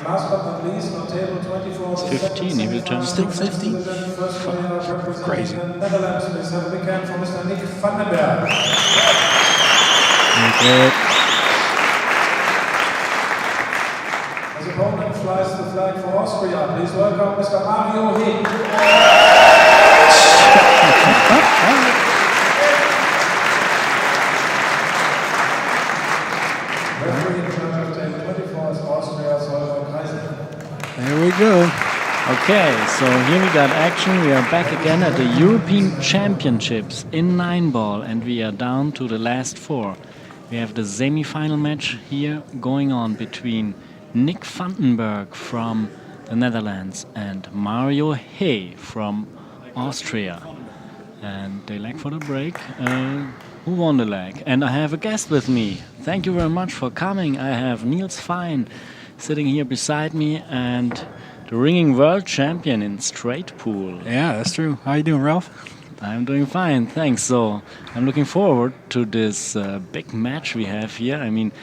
last but not least, on table 24, it's 15. He will turn Still 15? Crazy. Netherlands. Please have a big hand for Mr. Niels Feijen. His opponent flies the flag for Austria. Please welcome Mr. Mario He. There we go. Okay, so here we got action. We are back again at the European Championships in 9-ball, and we are down to the last 4. We have the semi-final match here going on between Nick Vandenberg from the Netherlands and Mario Hey from Austria. And they leg for the break. Who won the leg? And I have a guest with me. Thank you very much for coming. I have Niels Feijen sitting here beside me, and the ringing world champion in straight pool. Yeah, that's true. How you doing, Ralph? I'm doing fine, thanks. So I'm looking forward to this big match we have here. I mean,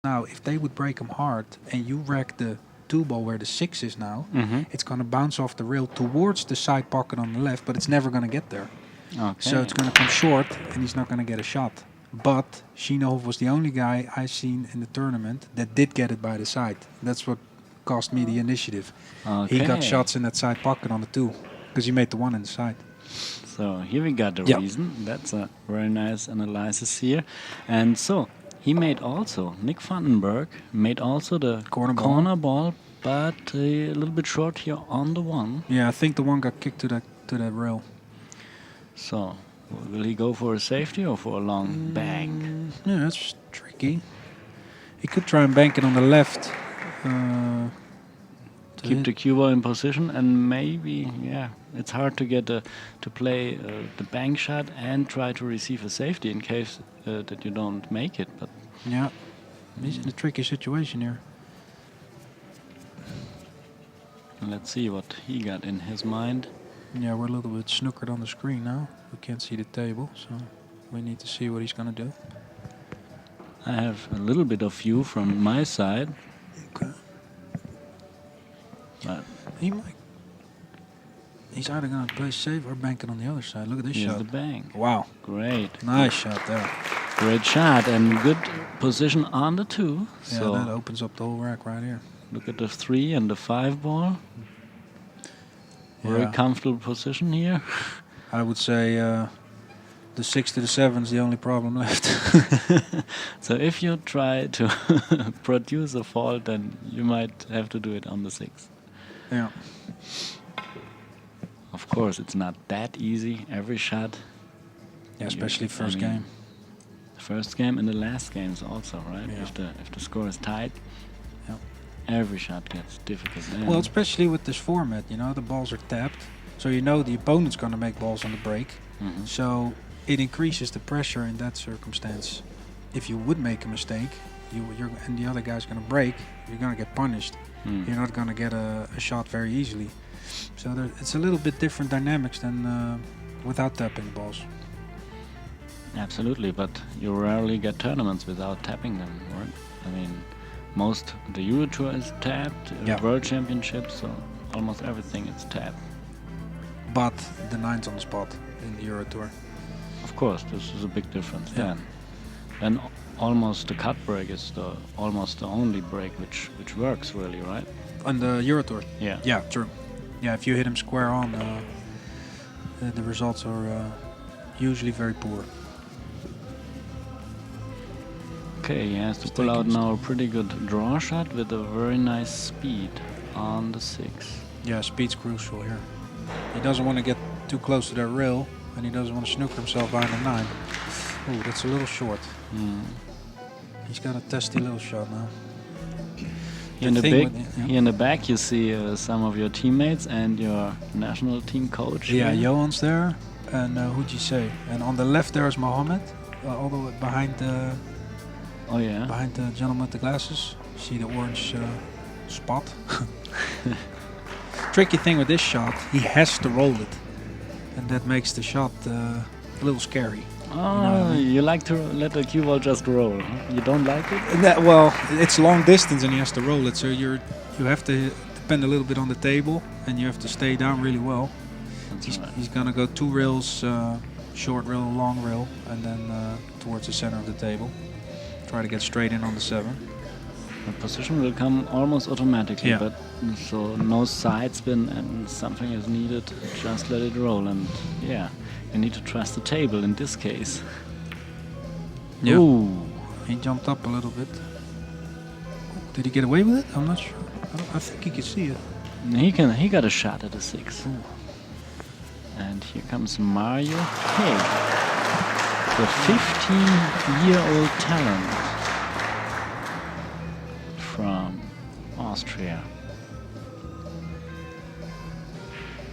now if they would break them hard and you rack the 2-ball where the 6 is now, it's going to bounce off the rail towards the side pocket on the left, but it's never going to get there. okay. So it's going to come short and he's not going to get a shot. But Shinov was the only guy I seen in the tournament that did get it by the side. That's what cost me the initiative. Okay. He got shots in that side pocket on the 2 because he made the 1 in the side. So here we got the reason. That's a very nice analysis here. And so he made also, Nick Vandenberg made also the corner ball, but a little bit short here on the 1. Yeah, I think the 1 got kicked to that rail. So will he go for a safety or for a long bank? Yeah, that's tricky. He could try and bank it on the left. Keep the cue ball in position, and maybe, it's hard to get to play the bank shot and try to receive a safety in case that you don't make it. But yeah, he's in a tricky situation here. Let's see what he got in his mind. Yeah, we're a little bit snookered on the screen now. We can't see the table, so we need to see what he's gonna do. I have a little bit of view from my side. Okay. But he's either gonna play safe or bank it on the other side. Look at this here's shot. the bank. Wow. Great. Nice shot there. Great shot and good position on the 2. Yeah, So that opens up the whole rack right here. look at the 3 and the 5 ball. Very Yeah. comfortable position here. I would say the 6 to the 7 is the only problem left. So if you try to produce a fault, then you might have to do it on the 6. Yeah. Of course, it's not that easy. Every shot. Yeah, especially first game. First game and the last games also, right? Yeah. If the score is tight, Yeah. every shot gets difficult. Then. Well, especially with this format, the balls are tapped, so the opponent's going to make balls on the break. So it increases the pressure in that circumstance. If you would make a mistake, and the other guy's going to break, you're going to get punished. You're not going to get a shot very easily. So it's a little bit different dynamics than without tapping the balls. Absolutely, but you rarely get tournaments without tapping them, right? I mean, the Euro Tour is tapped, World Championships, so almost everything is tapped. But the 9's on the spot in the Euro Tour. Of course, this is a big difference. Yeah. Then almost the cut break is almost the only break which works really, right? On the Euro Tour. Yeah. Yeah, true. Yeah, if you hit him square on, the results are usually very poor. Okay, he has to pull out now a pretty good draw shot with a very nice speed on the 6. Yeah, speed's crucial here. He doesn't want to get too close to that rail, and he doesn't want to snooker himself behind the 9. Ooh, that's a little short. He's got a testy little shot now. Here in the back you see some of your teammates and your national team coach. Yeah, Johan's there, and who'd you say? And on the left there is Mohammed, all the way behind the gentleman with the glasses. See the orange spot? Tricky thing with this shot, he has to roll it, and that makes the shot a little scary. Oh, you like to let the cue ball just roll. Huh? You don't like it? Well, it's long distance and he has to roll it, so you have to depend a little bit on the table and you have to stay down really well. He's gonna go 2 rails, short rail, long rail, and then towards the center of the table. Try to get straight in on the 7. The position will come almost automatically, Yeah. but so no side spin and something is needed. Just let it roll, and yeah, you need to trust the table in this case. Yeah. Ooh. He jumped up a little bit. Did he get away with it? I'm not sure. I think he could see it. He got a shot at a 6. Ooh. And here comes Mario. Hey, the 15-year-old talent from Austria.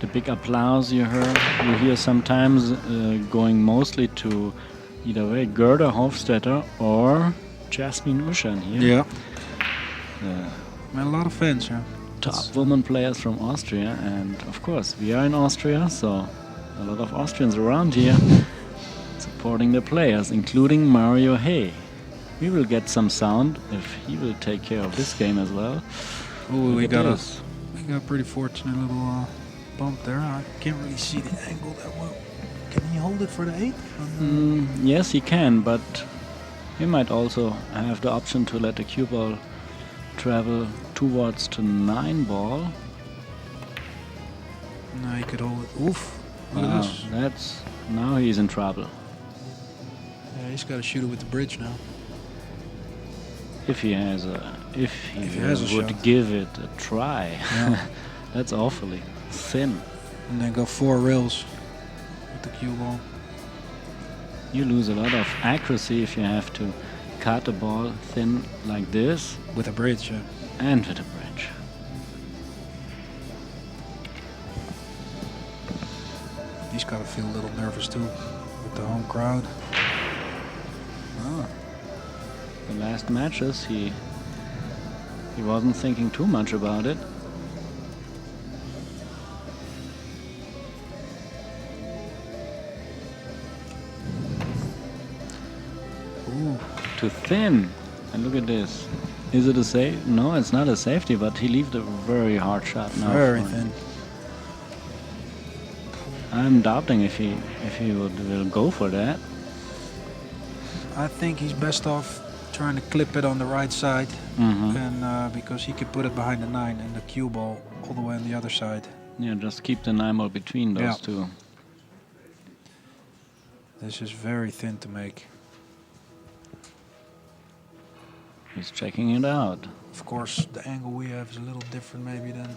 The big applause you hear sometimes going mostly to either way Gerda Hofstetter or Jasmine Ushan here. Yeah. A lot of fans, yeah. Top women players from Austria, and of course we are in Austria, so a lot of Austrians around here supporting the players, including Mario Hay. We will get some sound if he will take care of this game as well. Oh, we got a pretty fortunate little bump there. I can't really see the angle that well. Can he hold it for the 8? Yes, he can, but he might also have the option to let the cue ball travel towards to 9 ball. No, he could hold it. Oof. Look at this. Now he's in trouble. Yeah, he's got to shoot it with the bridge now. If he would shot. give it a try. Yeah. That's awfully thin. And then go 4 rails with the cue ball. You lose a lot of accuracy if you have to cut the ball thin like this. With a bridge, yeah. And with a bridge. He's got to feel a little nervous too with the home crowd. The last matches he wasn't thinking too much about it. Ooh, too thin. And look at this. Is it a safe? No, it's not a safety, but he left a very hard shot now. Very thin. I'm doubting if he will go for that. I think he's best off trying to clip it on the right side, and because he could put it behind the 9 and the cue ball all the way on the other side. Yeah, just keep the 9 ball between those two. This is very thin to make. He's checking it out. Of course, the angle we have is a little different maybe than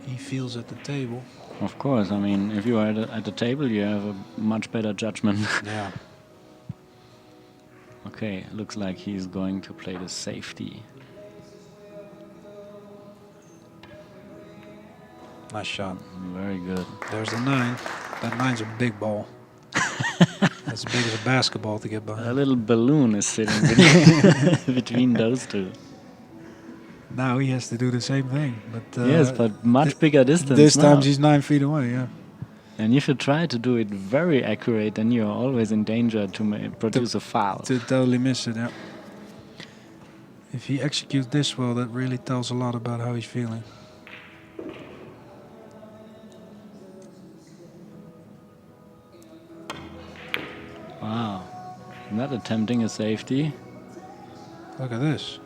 he feels at the table. Of course, I mean, if you are at the table, you have a much better judgment. Yeah. Okay, looks like he's going to play the safety. Nice shot. Very good. There's the 9. That 9's a big ball. As big as a basketball to get behind. A little balloon is sitting between those two. Now he has to do the same thing. But yes, but much bigger distance. This now. time he's 9 feet away, yeah. And if you try to do it very accurate, then you're always in danger to produce a foul. To totally miss it, yeah. If he executes this well, that really tells a lot about how he's feeling. Wow. Not attempting a safety. Look at this.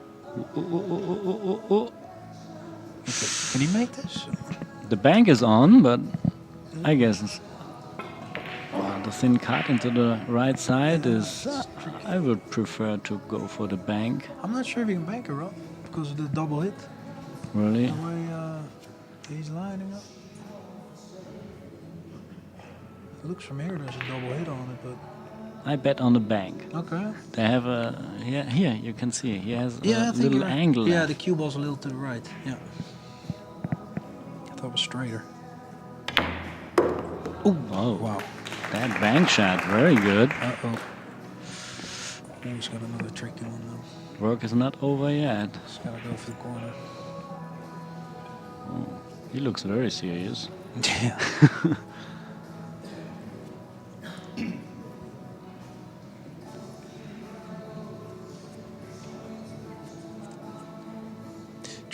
Can he make this? The bank is on, but I guess the thin cut into the right side is... I would prefer to go for the bank. I'm not sure if he can bank it, Rob, because of the double hit. Really? The way he's lining up. It looks from here there's a double hit on it, but... I bet on the bank. Okay. They have a... Here, you can see. He has Yeah, a little angle. Yeah, left. the cue ball's a little to the right. Yeah. I thought it was straighter. Oh, wow. Wow. That bank shot, very good. Uh-oh. He's got another tricky one though. Work is not over yet. He's got to go for the corner. Oh, he looks very serious. Yeah.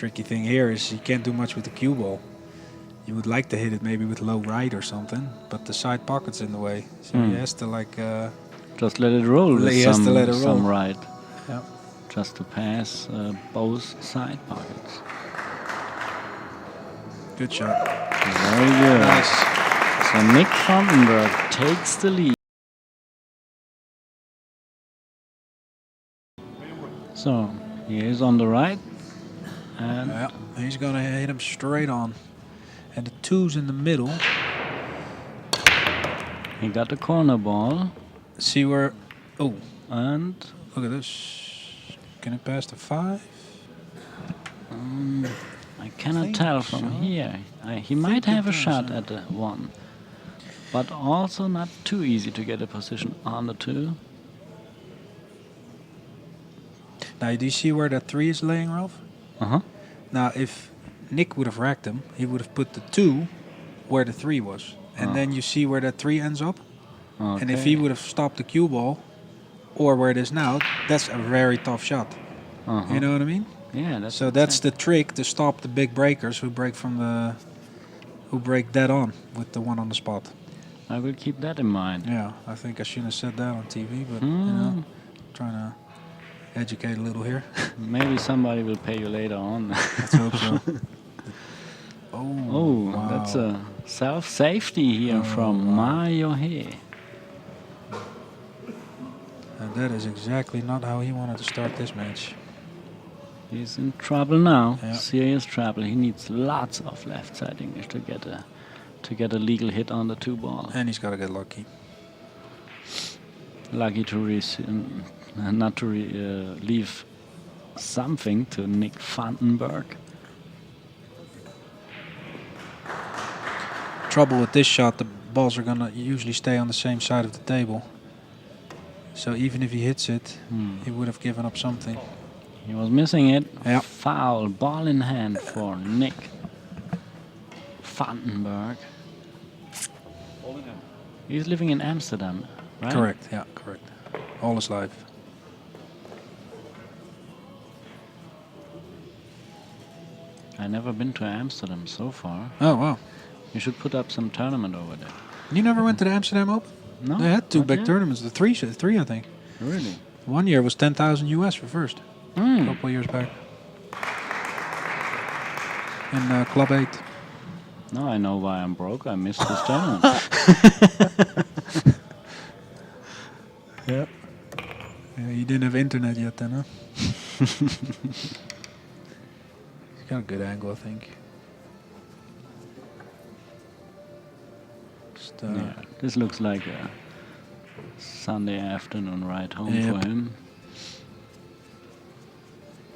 Tricky thing here is you can't do much with the cue ball. You would like to hit it maybe with low right or something, but the side pocket's in the way. So he has to like... just let it roll with he has to let it roll. some right. Yeah. Just to pass both side pockets. Good shot. Very good. Nice. So Nick Vandenberg takes the lead. So he is on the right. And Yeah, he's going to hit him straight on. And the 2's in the middle. he got the corner ball. See where... Oh, And look at this. Can it pass the 5? I cannot think tell from so. here. He might have a it does, shot yeah. at the 1. But also not too easy to get a position on the 2. Now, do you see where that 3 is laying, Ralph? Uh-huh. Now, if Nick would have racked him, he would have put the 2 where the 3 was. And then you see where that 3 ends up? Okay. And if he would have stopped the cue ball, or where it is now, that's a very tough shot. You know what I mean? Yeah, that's So that's the trick to stop the big breakers who break dead on with the 1 on the spot. I will keep that in mind. Yeah, I think I shouldn't have said that on TV, but you know, trying to educate a little here. Maybe somebody will pay you later on. Let's hope so. Oh, wow. that's a self-safety here from Mario He. And that is exactly not how he wanted to start this match. He's in trouble now. Yeah. Serious trouble. He needs lots of left side English to get a legal hit on the 2 ball. And he's got to get lucky. Lucky to not to leave something to Nick Vandenberg. Trouble with this shot, the balls are going to usually stay on the same side of the table. So even if he hits it, he would have given up something. He was missing it. Yeah. Foul. Ball in hand for Nick Vandenberg. He's living in Amsterdam, right? Correct, yeah, correct. All is live. I've never been to Amsterdam so far. Oh, wow. You should put up some tournament over there. You never went to the Amsterdam Open? No? They had 2 not big yet. tournaments, the three, I think. Really? One year was 10,000 US for first. A couple of years back. In Club 8. Now I know why I'm broke. I missed this tournament. Yeah. You didn't have internet yet then, huh? He's got a good angle, I think. Just, Yeah, this looks like a Sunday afternoon ride home Yep. for him.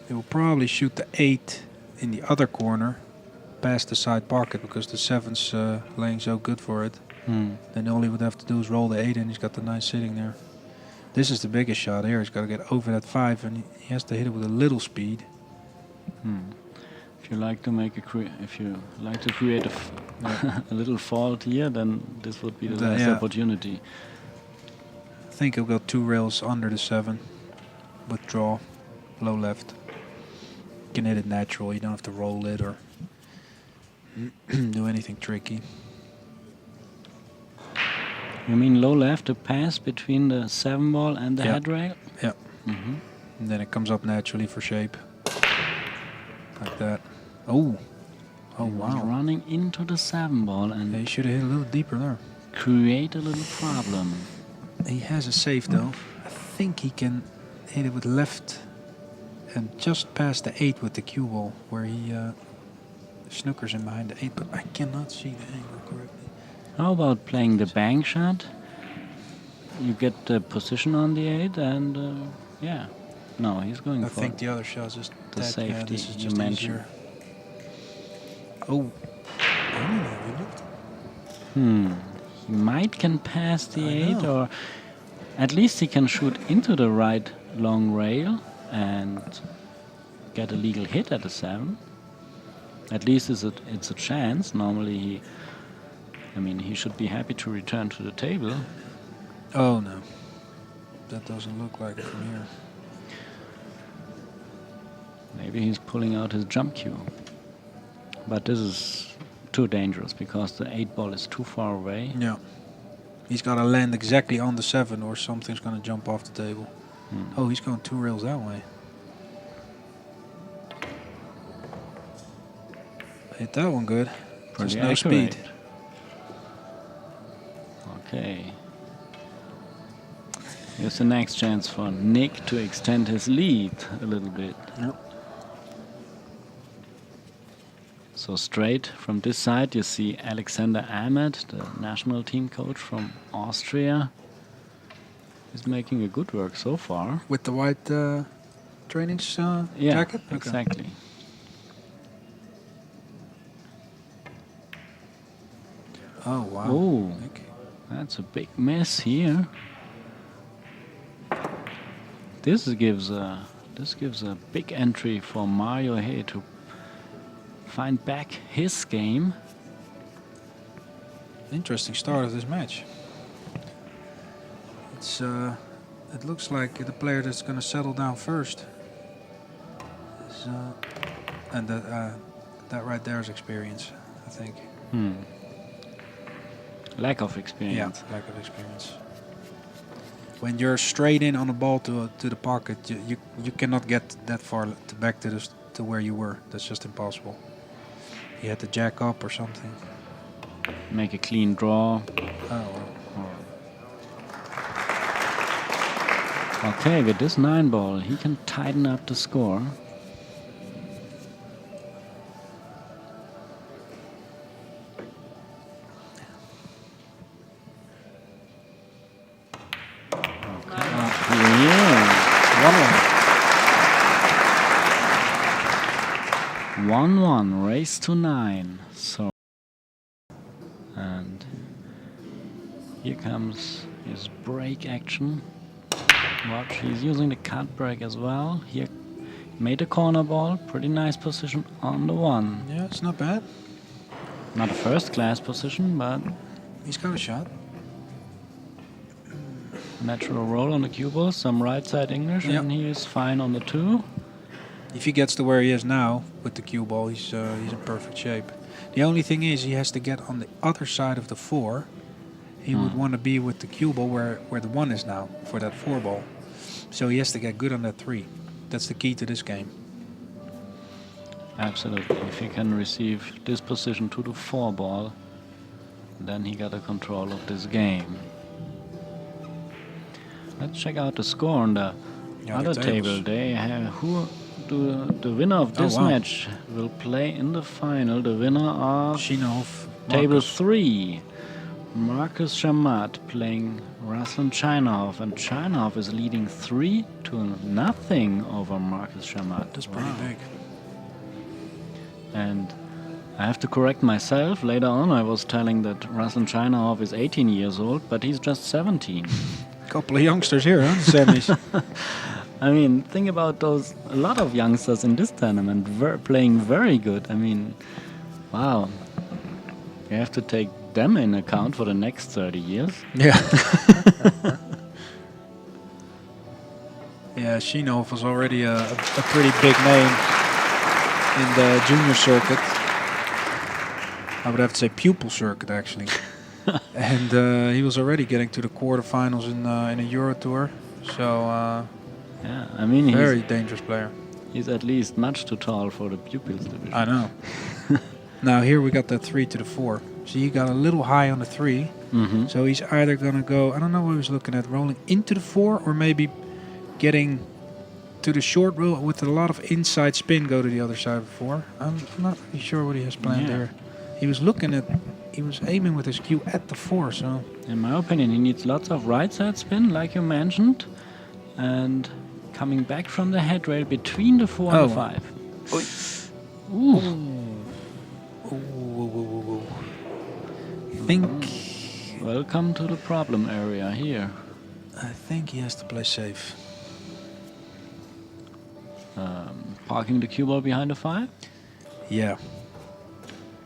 He will probably shoot the 8 in the other corner past the side pocket because the 7's laying so good for it. Then all he would have to do is roll the 8 in. He's got the 9 sitting there. This is the biggest shot here. He's got to get over that 5 and he has to hit it with a little speed. If you like to make create a little fault here, then this would be the last yeah. opportunity. I think he'll go 2 rails under the 7. Withdraw. Low left. You can hit it natural. You don't have to roll it or do anything tricky. You mean low left to pass between the 7 ball and the Yeah. head rail? Yeah. And then it comes up naturally for shape. Like that. Oh. Oh, He was wow. running into the 7 ball and Yeah, he should have hit a little deeper there. create a little problem. He has a safe though. I think he can hit it with left and just past the 8 with the cue ball where he snookers in behind the 8, but I cannot see the angle correctly. How about playing the bank shot? You get the position on the 8 and yeah. No, he's going I for think the other shot is just the that, safety yeah, this is you just mentioned. easier. Oh. He might can pass the I 8 know. or at least he can shoot into the right long rail and get a legal hit at the 7. At least it's a chance. Normally he should be happy to return to the table. Oh no. That doesn't look like it from here. Maybe he's pulling out his jump cue. But this is too dangerous because the 8 ball is too far away. Yeah. He's got to land exactly on the 7 or something's going to jump off the table. Oh, he's going 2 rails that way. Hit that one good. Just no speed. Okay. Here's the next chance for Nick to extend his lead a little bit. Yep. So straight from this side you see Alexander Ahmed, the national team coach from Austria. He's making a good work so far. With the white training jacket? Okay. Exactly. Oh, wow. Oh, that's a big mess here. This gives a big entry for Mario here to find back his game. Interesting start of this match. It's it looks like the player that's going to settle down first. Is, and that right there is experience, I think. Lack of experience. Yeah, lack of experience. When you're straight in on a ball to the pocket, you cannot get that far back to where you were. That's just impossible. You had to jack up or something. Make a clean draw. Oh, well. Okay, with this 9 ball, he can tighten up the score. Yeah. 1-1, race to 9. So, and here comes his break action. Watch, he's using the cut break as well. Here, made a corner ball, pretty nice position on the 1. Yeah, it's not bad. Not a first class position, but he's got a shot. Natural roll on the cue ball, some right side English, and he is fine on the 2. If he gets to where he is now with the cue ball, he's in perfect shape. The only thing is he has to get on the other side of the 4. He would want to be with the cue ball where the 1 is now for that 4 ball. So he has to get good on that 3. That's the key to this game. Absolutely. If he can receive this position to the 4 ball, then he got a control of this game. Let's check out the score on the other table. They have the winner of this match will play in the final. The winner of table 3, Marcus Chamat, playing Ruslan Chainov, and Chainov is leading 3-0 over Marcus Chamat. That's pretty big. And I have to correct myself. Later on, I was telling that Ruslan Chainov is 18 years old, but he's just 17. Couple of youngsters here, huh? Semis. I mean, think about those. A lot of youngsters in this tournament playing very good. I mean, wow. You have to take them in account for the next 30 years. Yeah. Yeah, Shinov was already a pretty big name in the junior circuit. I would have to say pupil circuit, actually. And he was already getting to the quarterfinals in a Euro Tour. So, yeah, I mean, very dangerous player. He's at least much too tall for the pupils division. I know. Now here we got that 3 to the 4. So he got a little high on the 3. So he's either going to go, I don't know what he was looking at, rolling into the 4 or maybe getting to the short roll with a lot of inside spin, go to the other side of the 4. I'm not really sure what he has planned there. He was aiming with his cue at the 4, so... In my opinion, he needs lots of right side spin, like you mentioned, and coming back from the head rail between the 4 and the 5. Ooh. I think... Welcome to the problem area here. I think he has to play safe. Parking the cue ball behind the 5? Yeah.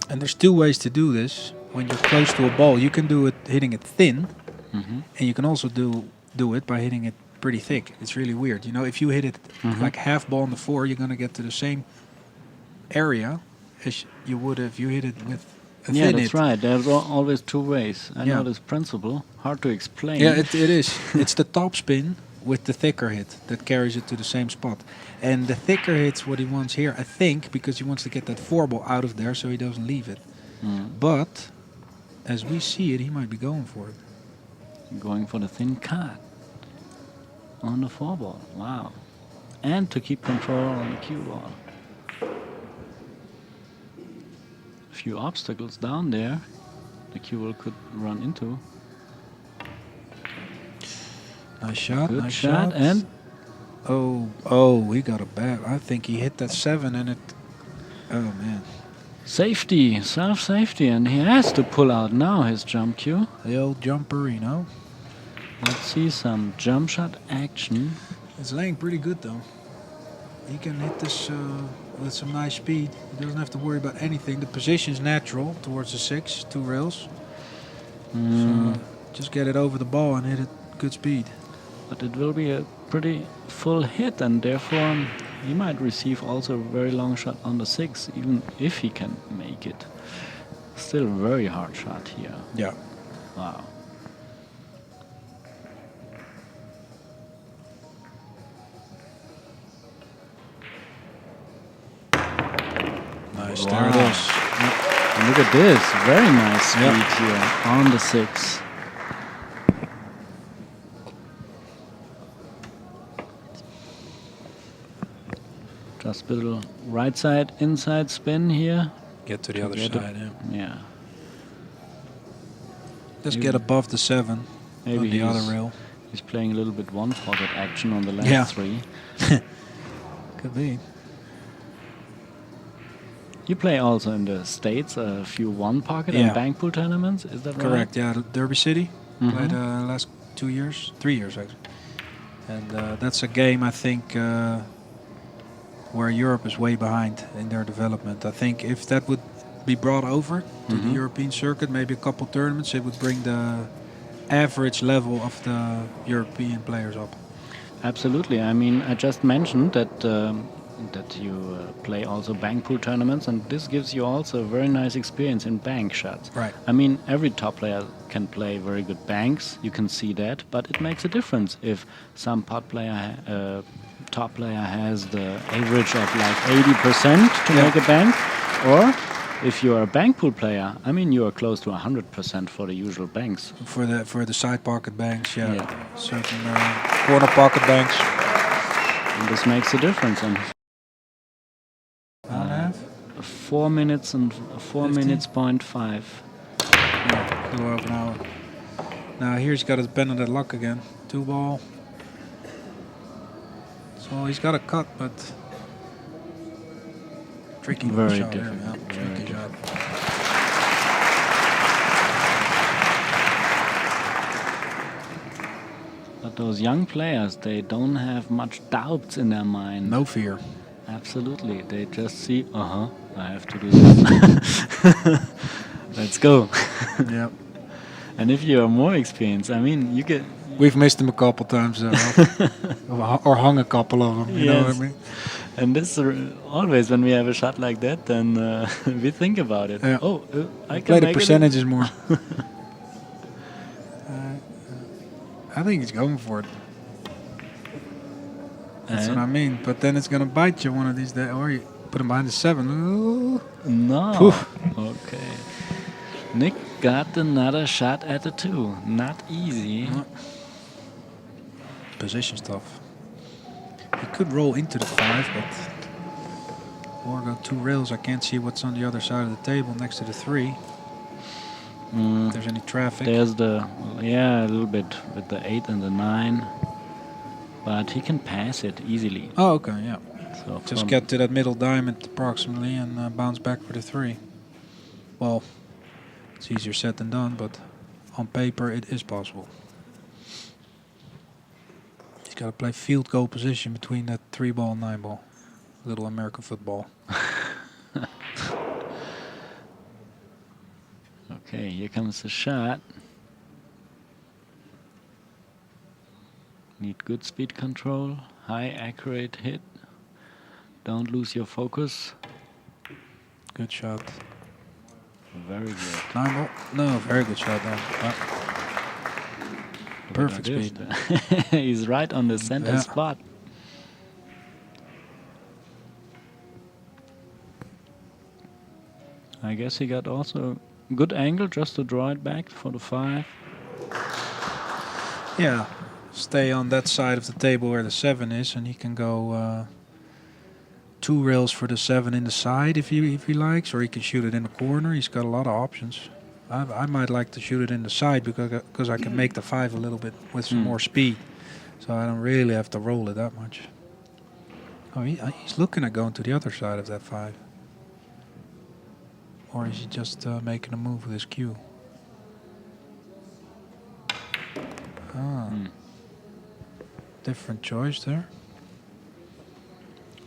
And there's 2 ways to do this. When you're close to a ball, you can do it hitting it thin, and you can also do it by hitting it pretty thick. It's really weird. You know, if you hit it like half ball on the 4, you're going to get to the same area as you would if you hit it with a Yeah, thin that's hit. right. There's always two ways. I Yeah. know this principle. Hard to explain. Yeah, it is. It's the top spin with the thicker hit that carries it to the same spot. And the thicker hit's what he wants here, I think, because he wants to get that 4 ball out of there so he doesn't leave it. But as we see it, he might be going for it. Going for the thin cut on the 4 ball. Wow. And to keep control on the cue ball. A few obstacles down there the cue ball could run into. Nice shot. Good nice shot. And oh, he got a bad. I think he hit that 7 and it. Oh man. safety, self-safety, and he has to pull out now his jump cue. The old jumper, you know. Let's see some jump shot action. It's laying pretty good though. He can hit this with some nice speed. He doesn't have to worry about anything. The position's natural towards the 6, 2 rails. So just get it over the ball and hit it good speed. But it will be a pretty full hit, and therefore he might receive also a very long shot on the 6, even if he can make it. Still a very hard shot here. Yeah. Wow. Nice. Wow. There it is. And look at this, very nice speed here on the 6. Just a little right side, inside spin here. Get to the other Get side, it. yeah. Yeah. Just Maybe- get above the 7 Maybe on the other he's- rail. He's playing a little bit one pocket action on the last Yeah. 3. Could be. You play also in the States a few one pocket Yeah. and bank pool tournaments, is that right? Correct, yeah. Derby City. Mhm. Played last 2 years, 3 years actually. And that's a game I think where Europe is way behind in their development. I think if that would be brought over to the European circuit, maybe a couple tournaments, it would bring the average level of the European players up. Absolutely. I mean, I just mentioned that that you play also bank pool tournaments, and this gives you also a very nice experience in bank shots. Right. I mean, every top player can play very good banks. You can see that, but it makes a difference if some top player has the average of like 80% to make a bank, or if you are a bank pool player, I mean, you are close to 100% for the usual banks. For the side pocket banks, Yeah. certain corner pocket banks. And this makes a difference. And 4 minutes and 4 15? minutes point 5. Yeah, a little over an hour. Now here's got his Benedict luck again. 2 ball. So he's got a cut, but tricky Very shot there, difficult, yeah, very tricky shot. But those young players, they don't have much doubts in their mind. No fear. Absolutely. They just see, I have to do this. Let's go. Yeah. And if you are more experienced, I mean, you get... We've missed him a couple times, or hung a couple of them. You know what I mean? And this always when we have a shot like that, then we think about it. Yeah. I can Play the make percentages more. I think he's going for it. That's what I mean. But then it's gonna bite you one of these days, or you put him behind the 7. Ooh. No. Oof. Okay. Nick got another shot at the 2. Not easy. Position stuff. He could roll into the 5, but or go 2 rails. I can't see what's on the other side of the table next to the 3. If there's any traffic. There's a little bit with the 8 and the 9, but he can pass it easily. Oh, okay, yeah. So Just from- get to that middle diamond approximately and bounce back for the 3. Well, it's easier said than done, but on paper it is possible. He's got to play field goal position between that 3 ball and 9 ball. Little American football. Okay, here comes the shot. Need good speed control, high accurate hit. Don't lose your focus. Good shot. Very good. 9 ball. No, very good shot there. Perfect speed. He's right on the center spot. I guess he got also a good angle just to draw it back for the 5. Yeah, stay on that side of the table where the 7 is, and he can go 2 rails for the 7 in the side if he likes, or he can shoot it in the corner. He's got a lot of options. I might like to shoot it in the side because I can make the 5 a little bit with some more speed, so I don't really have to roll it that much. Oh, he's looking at going to the other side of that 5. Or is he just making a move with his cue? Different choice there.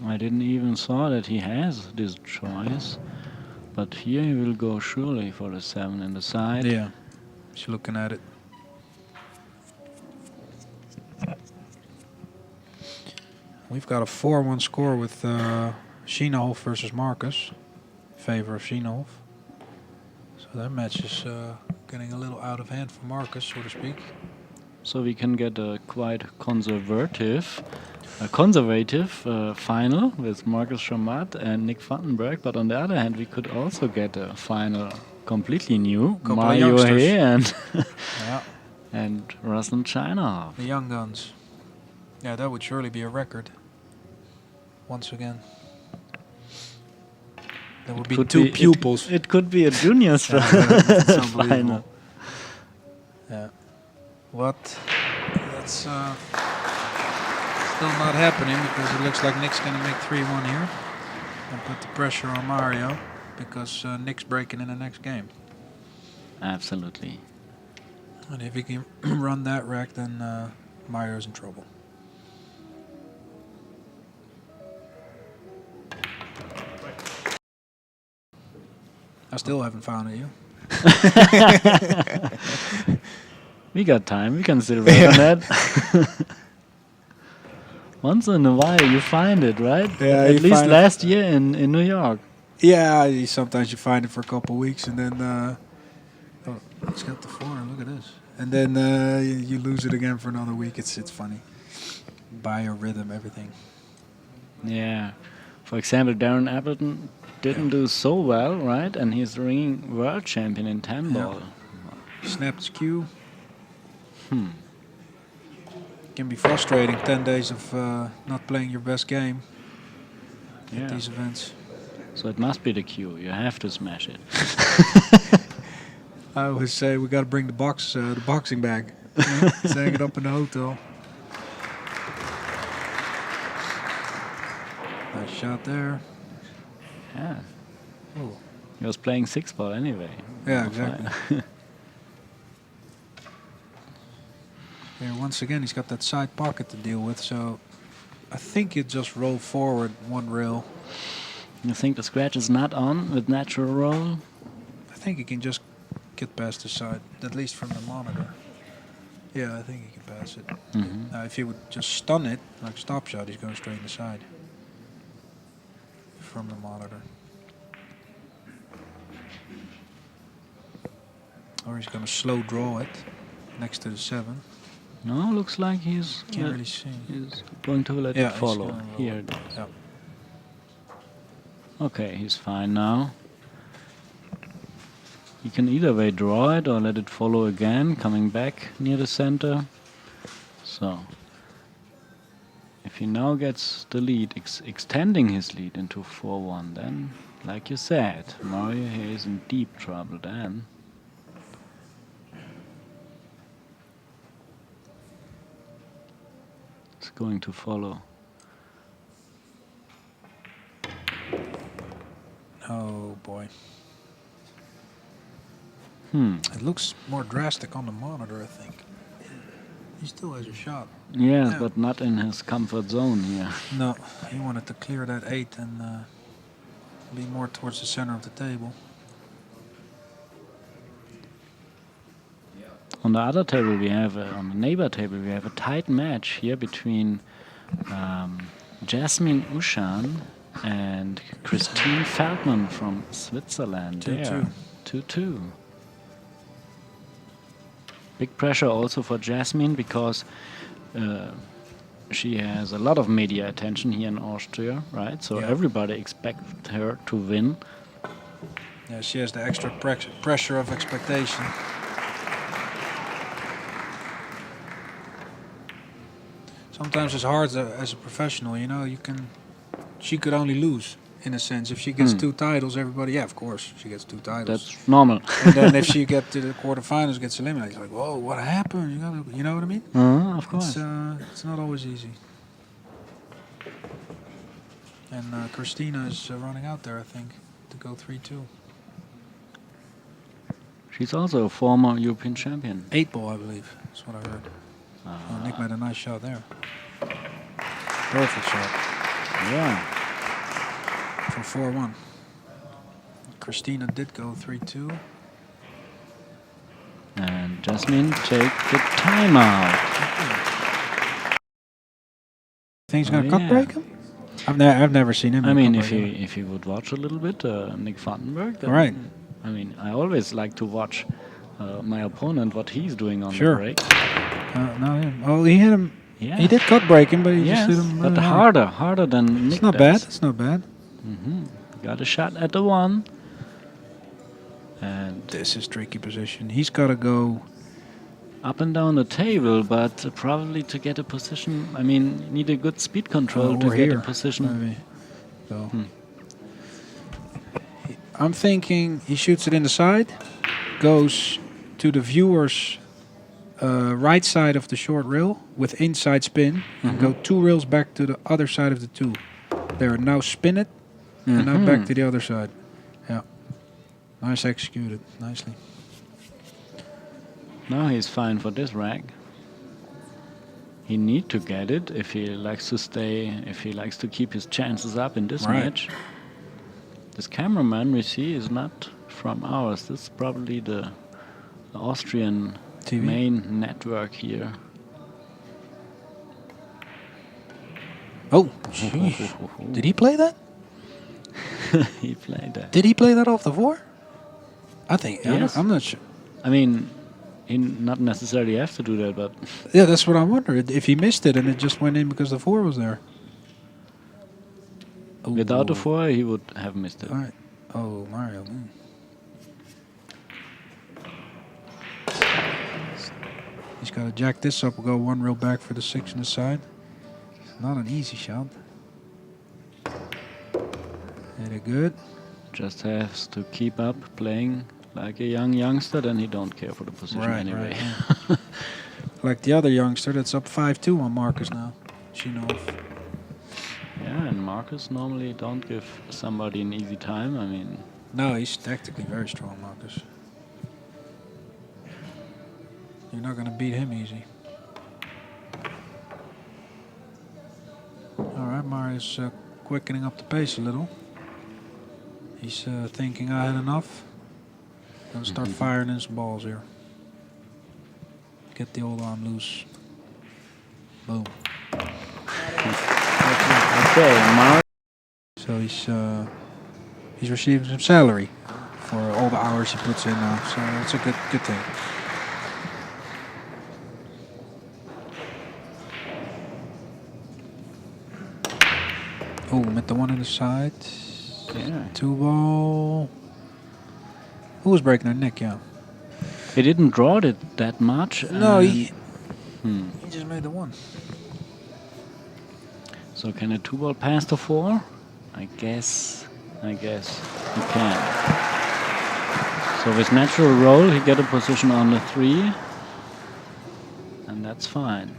I didn't even saw that he has this choice. But here he will go surely for the 7 in the side. Yeah, he's looking at it. We've got a 4-1 score with Schienhof versus Marcus. In favor of Schienhof. So that match is getting a little out of hand for Marcus, so to speak. So we can get a quite conservative final with Marcus Schamat and Nick Vandenberg. But on the other hand, we could also get a final completely new. Mario He and and Russell China. The young guns. Yeah, that would surely be a record. Once again. There would be 2 pupils. It could be a juniors final. Yeah. What? That's still not happening because it looks like Nick's going to make 3-1 here and put the pressure on Mario because Nick's breaking in the next game. Absolutely. And if he can run that rack, then Mario's in trouble. I still haven't found it, you. We got time. We can still work on that. Once in a while you find it, right? Yeah, at least last year in New York. Yeah, sometimes you find it for a couple of weeks and then oh, it's got the 4. Look at this. And then you lose it again for another week. It's funny. Biorhythm, everything. Yeah. For example, Darren Appleton didn't do so well, right? And he's ringing world champion in 10 ball. Snapped his cue. Can be frustrating. 10 days of not playing your best game at these events. So it must be the cue. You have to smash it. I always say we got to bring the boxing bag. Let's hang it up in the hotel. Nice shot there. Yeah. Ooh. He was playing 6 ball anyway. Yeah, exactly. Here, once again, he's got that side pocket to deal with, so I think you just roll forward 1 rail. You think the scratch is not on with natural roll? I think he can just get past the side, at least from the monitor. Yeah, I think he can pass it. Now, if he would just stun it, like stop shot, he's going straight in the side from the monitor. Or he's going to slow draw it next to the 7. No, looks like he's Can't really see. He's going to let it follow. Here it is. Yeah. Okay, he's fine now. He can either way draw it or let it follow again, coming back near the center. So, if he now gets the lead, extending his lead into 4-1, then, like you said, Mario here is in deep trouble then. It's going to follow. Oh boy. It looks more drastic on the monitor, I think. He still has a shot. Yes, but not in his comfort zone here. No, he wanted to clear that 8 and be more towards the center of the table. On the other table, we have on the neighbor table, we have a tight match here between Jasmine Ushan and Christine Feldman from Switzerland. 2-2. 2-2. Big pressure also for Jasmine because she has a lot of media attention here in Austria, right? So Yeah. everybody expects her to win. Yeah, she has the extra pressure of expectation. Sometimes it's hard as a professional, you know. She could only lose in a sense. If she gets 2 titles, everybody, yeah, of course, she gets 2 titles. That's normal. And then if she gets to the quarterfinals, gets eliminated, it's like, whoa, what happened? You know what I mean? Of course. It's not always easy. And Christina is running out there, I think, to go 3-2. She's also a former European champion. 8-ball, I believe. That's what I heard. Oh, Nick made a nice shot there. Perfect shot. Yeah. For 4-1. Christina did go 3-2. And Jasmine take the timeout. Think he's gonna Oh, cut yeah. break him? I've never seen him. I mean, if cut break you would watch a little bit, Nick Vandenberg, then, Right. I mean, I always like to watch my opponent, what he's doing on Sure. the break. no, him. Oh, he hit him. Yeah. He did cut break him, but he Yes, just hit him. but hard. harder than Nick. It's not does. bad. It's not bad. Got a shot at the 1. And This is tricky position. He's got to go. up and down the table, but probably to get a position, I mean, you need a good speed control to or get here, a position. maybe. So. I'm thinking he shoots it in the side, goes to the viewer's right side of the short rail with inside spin, and go 2 rails back to the other side of the 2. There, now spin it, and now back to the other side. Yeah. Nice executed. Nicely. Now he's fine for this rack. He need to get it if he likes to stay, if he likes to keep his chances up in this Right. match. This cameraman we see is not from ours. This is probably the Austrian TV. main network here. Oh, jeez. Did he play that? He played that. Did he play that off the 4? I think. Yes. I'm not sure. I mean, he not necessarily have to do that, but Yeah, that's what I wondered. If he missed it and it just went in because the 4 was there. without the Ooh. 4, he would have missed it. All right. Oh, Mario. He's got to jack this up. We'll go 1 rail back for the 6 on the side. It's not an easy shot. Very good. Just has to keep up playing like a youngster, then he don't care for the position anyway. Right. Like the other youngster that's up 5-2 on Marcus now. Shinov. Yeah, and Marcus normally don't give somebody an easy time. I mean, No, he's tactically very strong, Marcus. You're not going to beat him easy. All right, Mario's quickening up the pace a little. He's thinking I had enough. Gonna start firing in some balls here. Get the old arm loose. Boom. okay, Mark. So he's receiving some salary for all the hours he puts in now. So it's a good thing. Oh, met the 1 in the side. Yeah. 2 ball. Who was breaking her neck? Yeah. He didn't draw it that much. No, and- he just made the 1. So can a 2-ball pass to 4? I guess he can. So with natural roll, he get a position on the 3, and that's fine.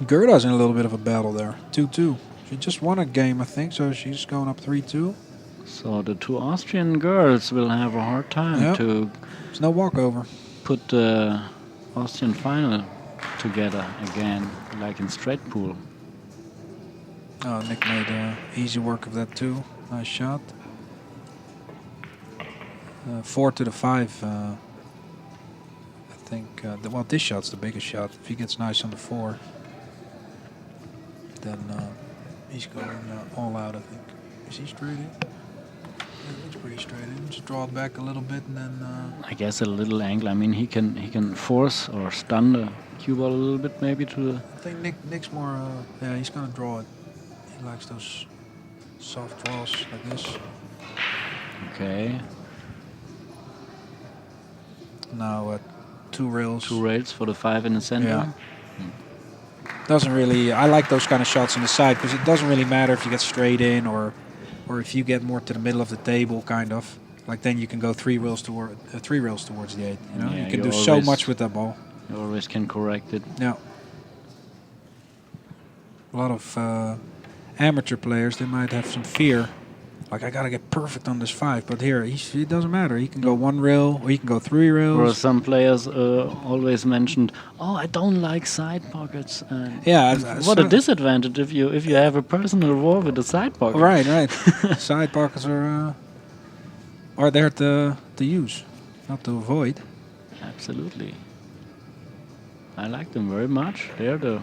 Gerda's in a little bit of a battle there. 2-2. She just won a game, I think, so she's going up 3-2. So the 2 Austrian girls will have a hard time Yep. to It's no walkover. put the Austrian final together again, like in straight pool. Oh, Nick made easy work of that too. Nice shot. 4 to the 5. I think, well, this shot's the biggest shot. If he gets nice on the 4, then he's going all out, I think. Is he straight in? Yeah, it looks pretty straight in. Just draw it back a little bit and then... I guess a little angle. I mean, he can force or stun the cue ball a little bit, maybe to the... I think Nick's more... yeah, he's going to draw it. He likes those soft draws like this. Okay. Now 2 rails. 2 rails for the 5 in the center. Yeah. Doesn't really... I like those kind of shots on the side because it doesn't really matter if you get straight in or if you get more to the middle of the table, kind of. Like then you can go 3 rails towards the 8. You know, Yeah, you can you do so always- much with that ball. You always can correct it. Yeah. A lot of amateur players, they might have some fear. Like, I got to get perfect on this 5. But here, it doesn't matter. He can go 1 rail or he can go 3 Or rails. some players always mentioned, "Oh, I don't like side pockets." And Yeah. what a disadvantage if you have a personal war with a side pocket. Right, right. Side pockets are there to use, not to avoid. Absolutely. I like them very much. They're the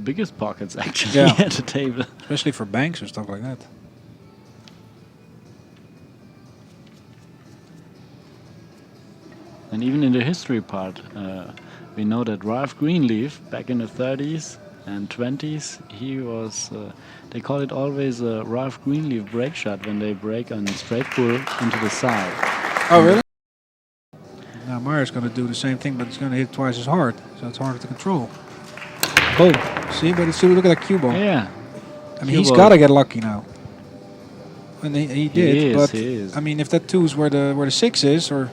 biggest pockets actually Yeah. at the table. Especially for banks or stuff like that. And even in the history part, we know that Ralph Greenleaf back in the 30s and 20s, he was, they call it always a Ralph Greenleaf break shot when they break on straight pull into the side. Oh, really? Now Meyer's going to do the same thing, but it's going to hit twice as hard, so it's harder to control. Boom. See, but look at that cue ball. Yeah. I mean, he's got to get lucky now. And he did, He is, but he is. I mean, if that 2 is where the 6 is or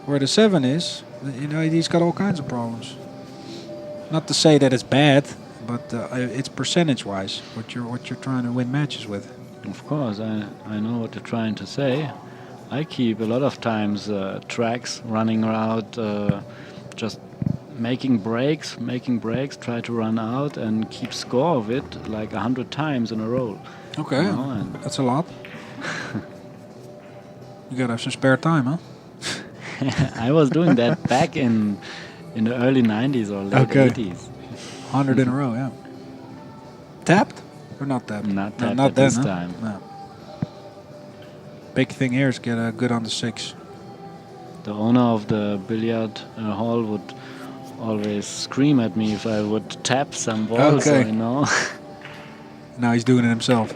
where the 7 is, you know, he's got all kinds of problems. Not to say that it's bad, but it's percentage-wise what you're trying to win matches with. Of course, I know what you're trying to say. I keep a lot of times tracks running around, just making breaks, try to run out and keep score of it like 100 times in a row. Okay, You know, and that's a lot. You gotta have some spare time, huh? I was doing that back in the early 90s or late Okay. 80s. 100 in a row, yeah. Tapped or not tapped? Not No, tapped not at this then, huh? time. No. Big thing here is get good on the 6. The owner of the billiard hall would always scream at me if I would tap some balls, Okay. you know. Now he's doing it himself.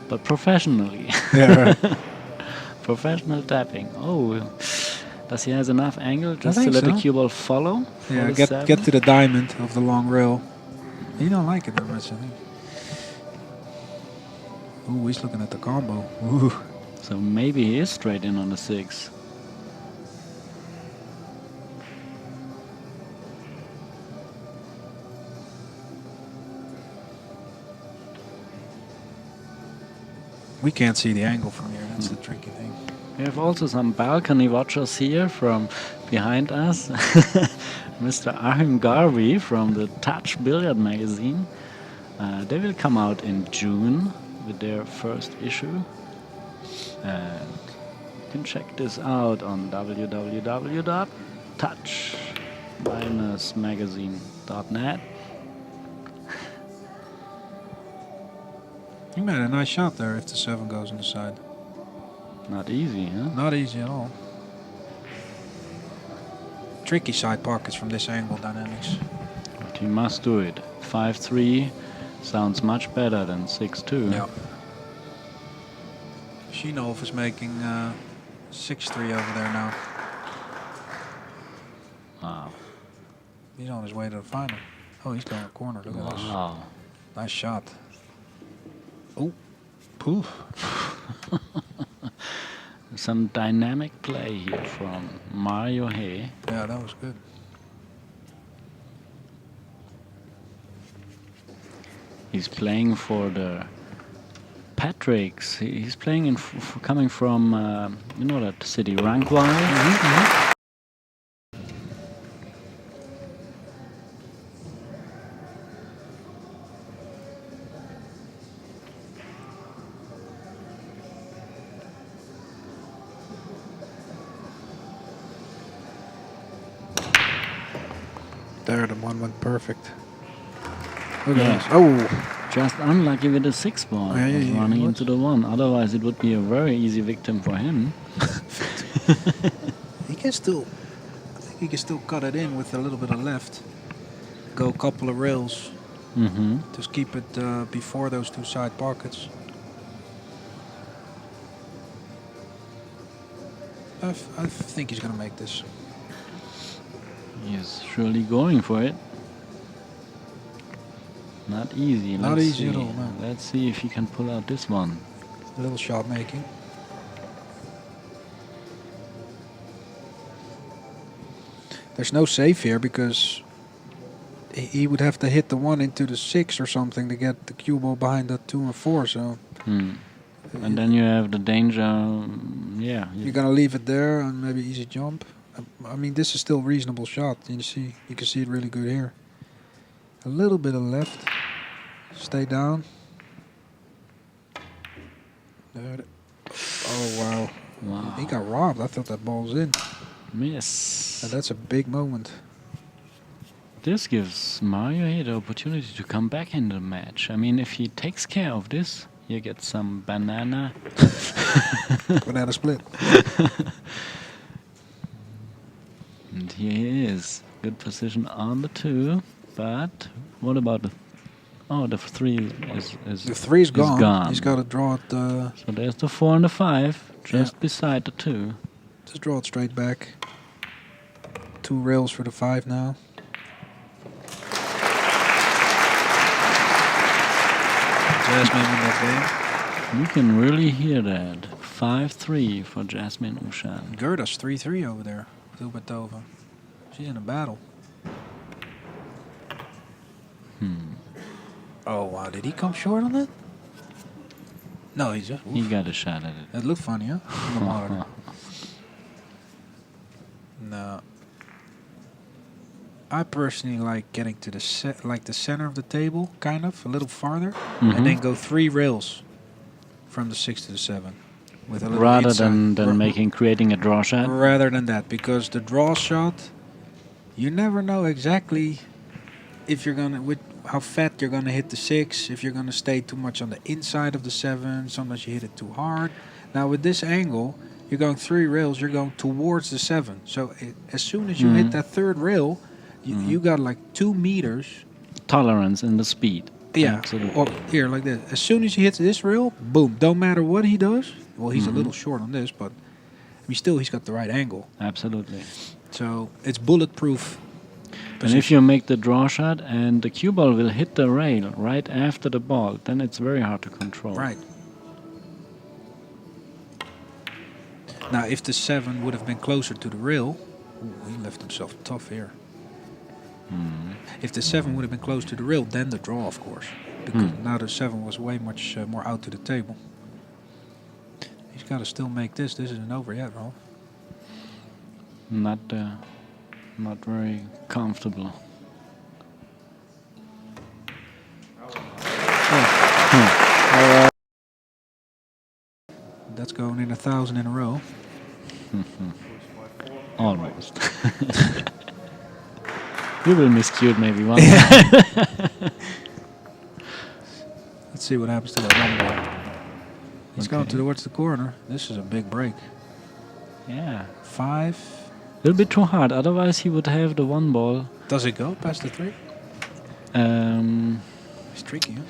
But professionally. Yeah, right. Professional tapping. Oh, does he has enough angle just to think let the so. cue ball follow? for Yeah, the get 7? to the diamond of the long rail. He don't like it that much, I think. Ooh, he's looking at the combo. Ooh. So maybe he is straight in on the 6. We can't see the angle from here. That's the tricky thing. We have also some balcony watchers here from behind us. Mr. Achim Garvey from the Touch Billiard magazine. They will come out in June with their first issue. And you can check this out on www.touch-magazine.net. He made a nice shot there if the 7 goes on the side. Not easy, huh? Not easy at all. Tricky side pockets from this angle dynamics. But he must do it. 5-3 sounds much better than 6-2. Yeah. Shinov is making 6-3 over there now. Wow. He's on his way to the final. Oh, he's going to corner. Look at this. Wow. Nice shot. Oh, poof. Some dynamic play here from Mario Hay. Yeah, that was good. He's playing for the Patricks. He's playing in coming from you know that city, Rankwai. There, the one went perfect. Look Yeah. at this. Oh! Just unlucky with the 6 ball. Yeah, It was yeah, running it into the 1. Otherwise, it would be a very easy victim for him. He can still, I think he can still cut it in with a little bit of left. Go a couple of rails. Mm-hmm. Just keep it before those 2 side pockets. I think he's gonna make this. He's surely going for it. Not easy. Not Let's easy see. at all, no. Let's see if he can pull out this one. A little shot making. There's no save here because he would have to hit the 1 into the 6 or something to get the cue ball behind the 2 and 4. So. And then you have the danger. Yeah. You're gonna leave it there and maybe easy jump. I mean, this is still reasonable shot. You can see it really good here. A little bit of left. Stay down. There. Oh wow! Wow. He got robbed. I thought that ball was in. Miss. And that's a big moment. This gives Mario here the opportunity to come back in the match. I mean, if he takes care of this, he gets some banana. Banana split. And here he is. Good position on the 2. But what about the... Oh, the 3 is The 3 is gone. gone. He's got to draw it. So there's the 4 and the 5, just beside the 2. Just draw it straight back. 2 rails for the 5 now. Jasmine in that game. You can really hear that. 5-3 for Jasmine Ushan. Gerda's 3-3 over there with Ubatova. She's in a battle. Oh wow, did he come short on that? No, he just... He got a shot at it. That looked funny, huh? From the monitor. No. I personally like getting to the the center of the table, kind of, a little farther, and then go 3 rails from the 6 to the 7. With a little Rather inside. than creating a draw shot? Rather than that, because the draw shot, you never know exactly if you're gonna how fat you're gonna hit the 6, if you're gonna stay too much on the inside of the 7. Sometimes you hit it too hard. Now with this angle, you're going 3 rails, you're going towards the 7. So as soon as you hit that 3rd rail, you got like 2 meters tolerance in the speed. Yeah. Absolutely. Or here like this. As soon as he hits this rail, boom. Don't matter what he does. Well, he's a little short on this, but I mean, still he's got the right angle. Absolutely. So it's bulletproof. And if you make the draw shot and the cue ball will hit the rail right after the ball, then it's very hard to control. Right. Now, if the 7 would have been closer to the rail, he left himself tough here. If the 7 would have been close to the rail, then the draw, of course. Because now the 7 was way much more out to the table. He's got to still make this. This isn't over yet, Rolf. Not very comfortable. That's going in 1,000 in a row. Almost. You will miscue maybe one. Let's see what happens to that one ball. He's going towards the corner. This is a big break. Yeah. 5. A little bit too hard, otherwise he would have the 1 ball. Does it go past the 3? It's tricky, huh?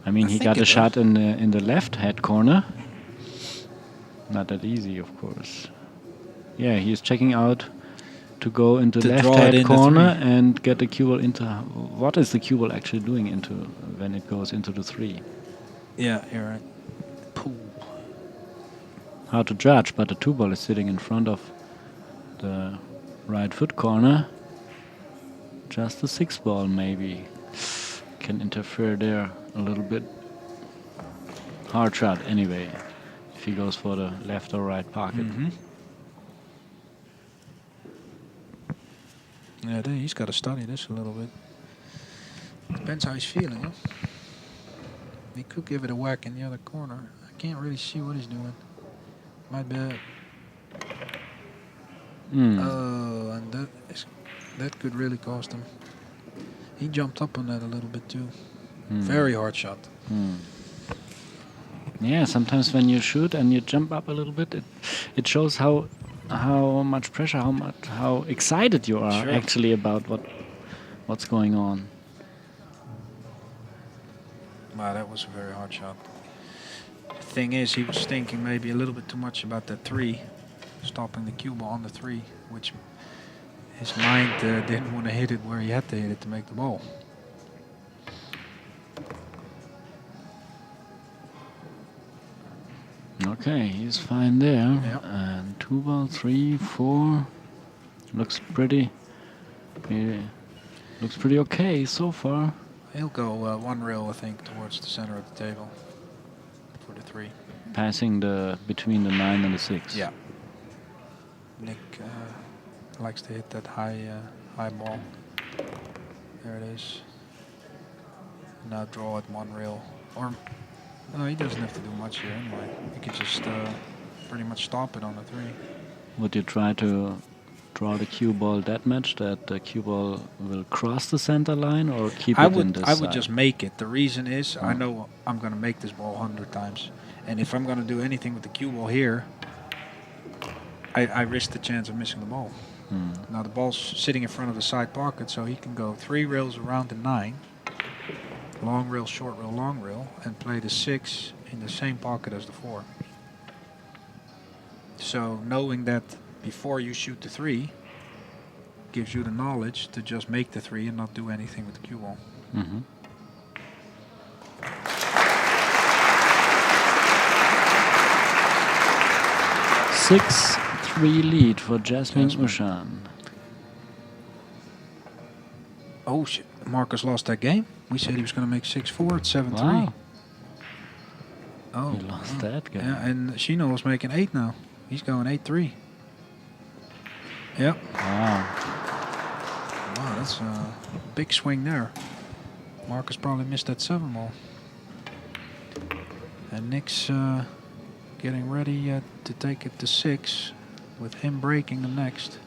I mean, he got a shot in the left head corner. Not that easy, of course. Yeah, he's checking out to go into left head corner and get the cue ball into... What is the cue ball actually doing into when it goes into the 3? Yeah, you're right. Pool. Hard to judge, but the 2 ball is sitting in front of the right foot corner. Just the 6 ball maybe can interfere there a little bit. Hard shot anyway, if he goes for the left or right pocket. Yeah, he's got to study this a little bit. Depends how he's feeling, huh? He could give it a whack in the other corner. I can't really see what he's doing. Might be... Oh, and that is That could really cost him. He jumped up on that a little bit too. Very hard shot. Yeah, sometimes when you shoot and you jump up a little bit, it shows how much pressure, how excited you are actually about what's going on. Wow, that was a very hard shot. The thing is, he was thinking maybe a little bit too much about that 3, stopping the cue ball on the 3, which his mind didn't want to hit it where he had to hit it to make the ball. Okay, he's fine there. Yep. And 2 ball, 3, 4. Looks pretty okay so far. He'll go 1 rail, I think, towards the center of the table for the 3. Passing between the 9 and the 6. Yeah. Nick likes to hit that high ball. There it is. Now draw at 1 rail. Or no, he doesn't have to do much here anyway. He could just pretty much stop it on the 3. Would you try to draw the cue ball that much that the cue ball will cross the center line, or keep it in this I would side? just make it. The reason is I know I'm going to make this ball 100 times. And if I'm going to do anything with the cue ball here, I risk the chance of missing the ball. Now the ball's sitting in front of the side pocket, so he can go 3 rails around the 9, long rail, short rail, long rail, and play the 6 in the same pocket as the 4. So knowing that before you shoot the 3 gives you the knowledge to just make the 3 and not do anything with the cue ball. 6-3 lead for Jasmine Ushan. Oh shit, Marcus lost that game? We said he was going to make 6-4, it's 7-3. Wow. Oh, He lost that game. Yeah, and Shino was making 8 now. He's going 8-3. Yep. Wow. Wow, that's a big swing there. Marcus probably missed that 7 ball. And Nick's getting ready to take it to 6 with him breaking the next.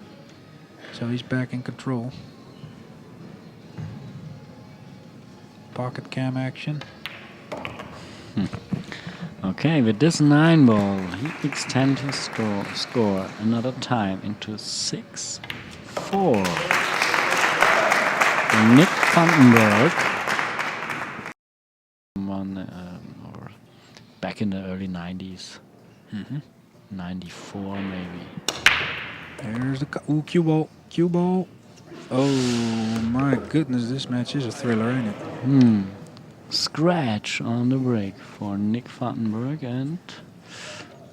So he's back in control. Pocket cam action. Okay, with this 9 ball, he extends his score another time into 6-4. Nick Vandenberg or back in the early 90s. 94 maybe. There's the cue ball. Cue ball. Oh my goodness, this match is a thriller, ain't it? Scratch on the break for Nick Vandenberg, and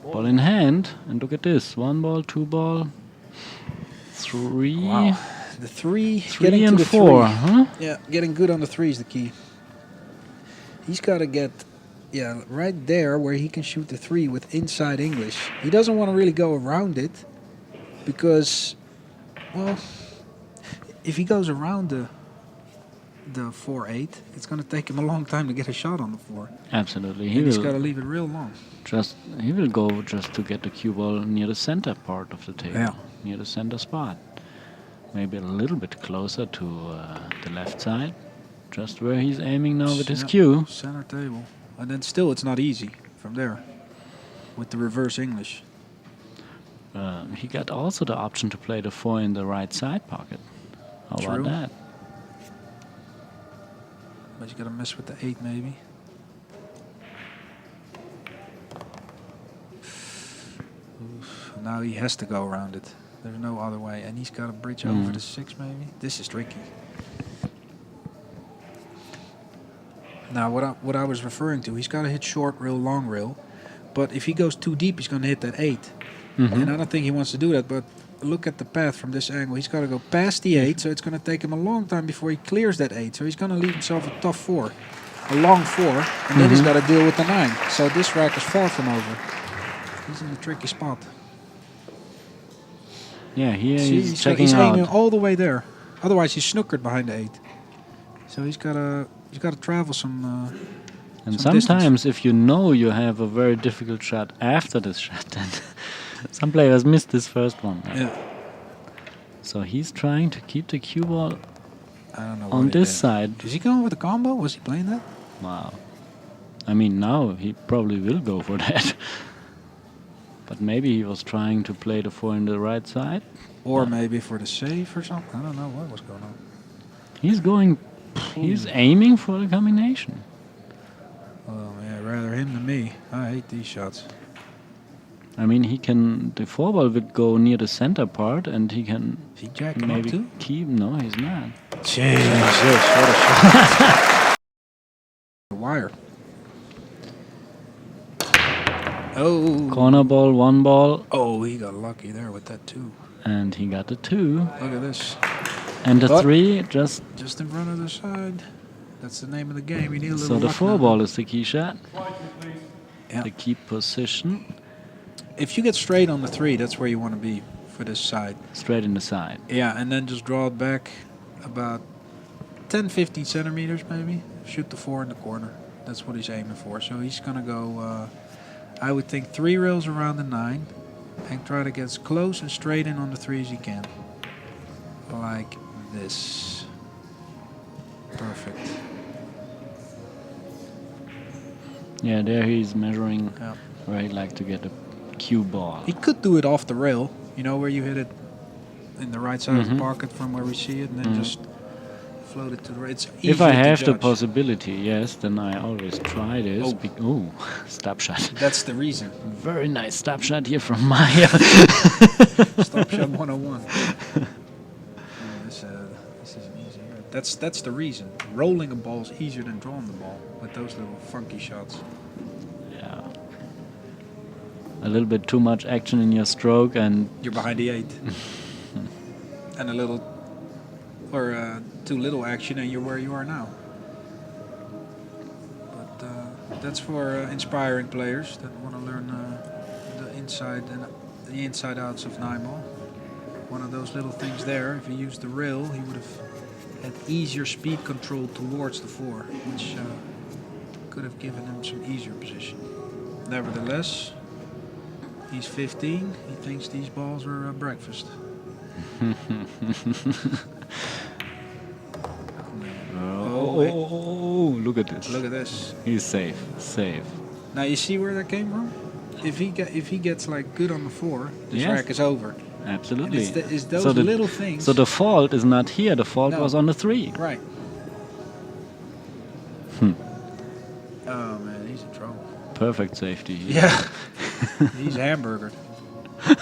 ball in hand. And look at this: 1 ball, 2 ball, 3. Wow. The 3 3 and 4, huh? Yeah, getting good on the 3 is the key. He's got to get, right there where he can shoot the 3 with inside English. He doesn't want to really go around it because, well, if he goes around the 4-8, it's going to take him a long time to get a shot on the 4. Absolutely, He's got to leave it real long. He will go just to get the cue ball near the center part of the table, near the center spot. Maybe a little bit closer to the left side, just where he's aiming now with his cue. Center table. And then still it's not easy from there with the reverse English. He got also the option to play the 4 in the right side pocket. How about that? But you got to mess with the 8 maybe. Oof. Now he has to go around it. There's no other way. And he's got to bridge over the 6 maybe. This is tricky. Now what I was referring to, he's got to hit short rail, long rail. But if he goes too deep, he's going to hit that 8. And I don't think he wants to do that. But look at the path from this angle. He's got to go past the 8, so it's going to take him a long time before he clears that 8. So he's going to leave himself a tough 4, a long 4, and then he's got to deal with the 9. So this rack is far from over. He's in a tricky spot. Yeah, here He's checking aiming out. all the way there. Otherwise, he's snookered behind the 8. So he's got to travel some. And some sometimes, distance. if you know you have a very difficult shot after this shot, then some players miss this first one. Yeah. So he's trying to keep the cue ball I don't know. on what he this did. side. Is he going with the combo? Was he playing that? Wow. I mean, now he probably will go for that. But maybe he was trying to play the 4 in the right side. Or maybe for the save or something. I don't know what was going on. He's going. He's aiming for the combination. Oh man, rather him than me. I hate these shots. I mean, he can. The 4 ball would go near the center part, and he can Is he jacking up maybe too? keep. No, he's not. Jesus, what a shot. The wire. Oh. Corner ball, 1 ball, Oh, he got lucky there with that too. and he got the 2. Look at this. And the What? 3 just. Just in front of the side. That's the name of the game. You need a little So the luck 4 now. ball is the key shot. Yeah. The key position. If you get straight on the 3, that's where you want to be for this side. Straight in the side. Yeah, and then just draw it back about 10, 15 centimeters maybe. Shoot the 4 in the corner. That's what he's aiming for. So he's going to go, I would think 3 rails around the 9 and try to get as close and straight in on the 3 as he can. Like this. Perfect. Yeah, there he's measuring Yeah. where he'd like to get a cue ball. He could do it off the rail, you know, where you hit it in the right side of the Mhm. pocket from where we see it, and then Mhm. just float it to the right. It's If I easier to have the judge. possibility, yes, then I always try this. Oh. Ooh, stop shot. That's the reason. Very nice stop shot here from Maya. Stop shot 101. This isn't easy. That's the reason. Rolling a ball is easier than drawing the ball with those little funky shots. Yeah. A little bit too much action in your stroke, and You're behind the 8. And a little, or too little action, and you're where you are now. But that's for inspiring players that want to learn the inside and the inside outs of 9-ball. One of those little things there. If he used the rail, he would have had easier speed control towards the 4, which could have given him some easier position. Nevertheless, he's 15. He thinks these balls are breakfast. oh, look at this. Look at this. He's safe, safe. Now you see where that came from? If he gets like good on the 4, this Yes. rack is over. Absolutely. And it's those So the- little things. So the fault is not here, the fault No. was on the 3. Right. Hmm. Oh man, he's in trouble. Perfect safety here. Yeah. He's hamburgered. He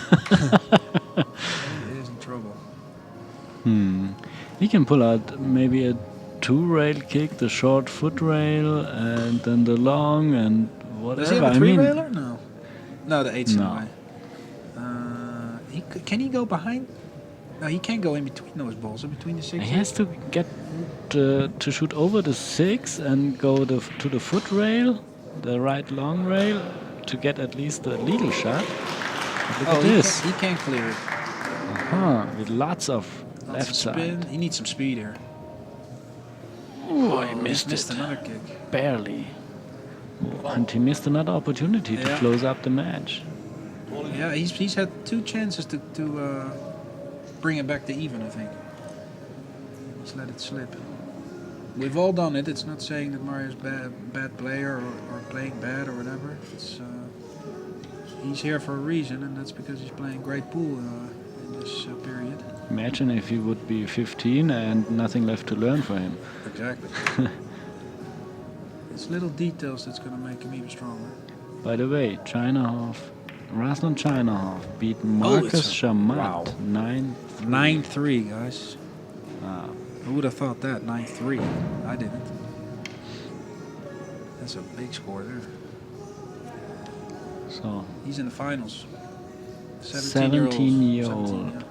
is in trouble. He can pull out maybe a 2-rail kick, the short foot rail, and then the long, and whatever. Does he have a I mean, 3-railer? No. No, the 8's in the No. way. Can he go behind? No, he can't go in between those balls. In between the 6. he has to get to shoot over the 6 and go to the foot rail, the right long rail, to get at least a legal shot. But look at this. He can't clear it. With lots of Lots left of side. spin. He needs some speed here. Oh, he missed Missed it. another kick. Barely. And he missed another opportunity to Yeah. close up the match. Yeah, he's had 2 chances to bring it back to even, I think. He's let it slip. We've all done it. It's not saying that Mario's bad player or playing bad or whatever. It's he's here for a reason, and that's because he's playing great pool in this period. Imagine if he would be 15 and nothing left to learn for him. Exactly. It's little details that's going to make him even stronger. By the way, Ruslan Chinahoff beat Marcus Chamat wow. 9-3. 9-3, guys. Wow. Who would have thought that? 9-3. I didn't. That's a big score there. So He's in the finals. 17-year-old. 17, yeah.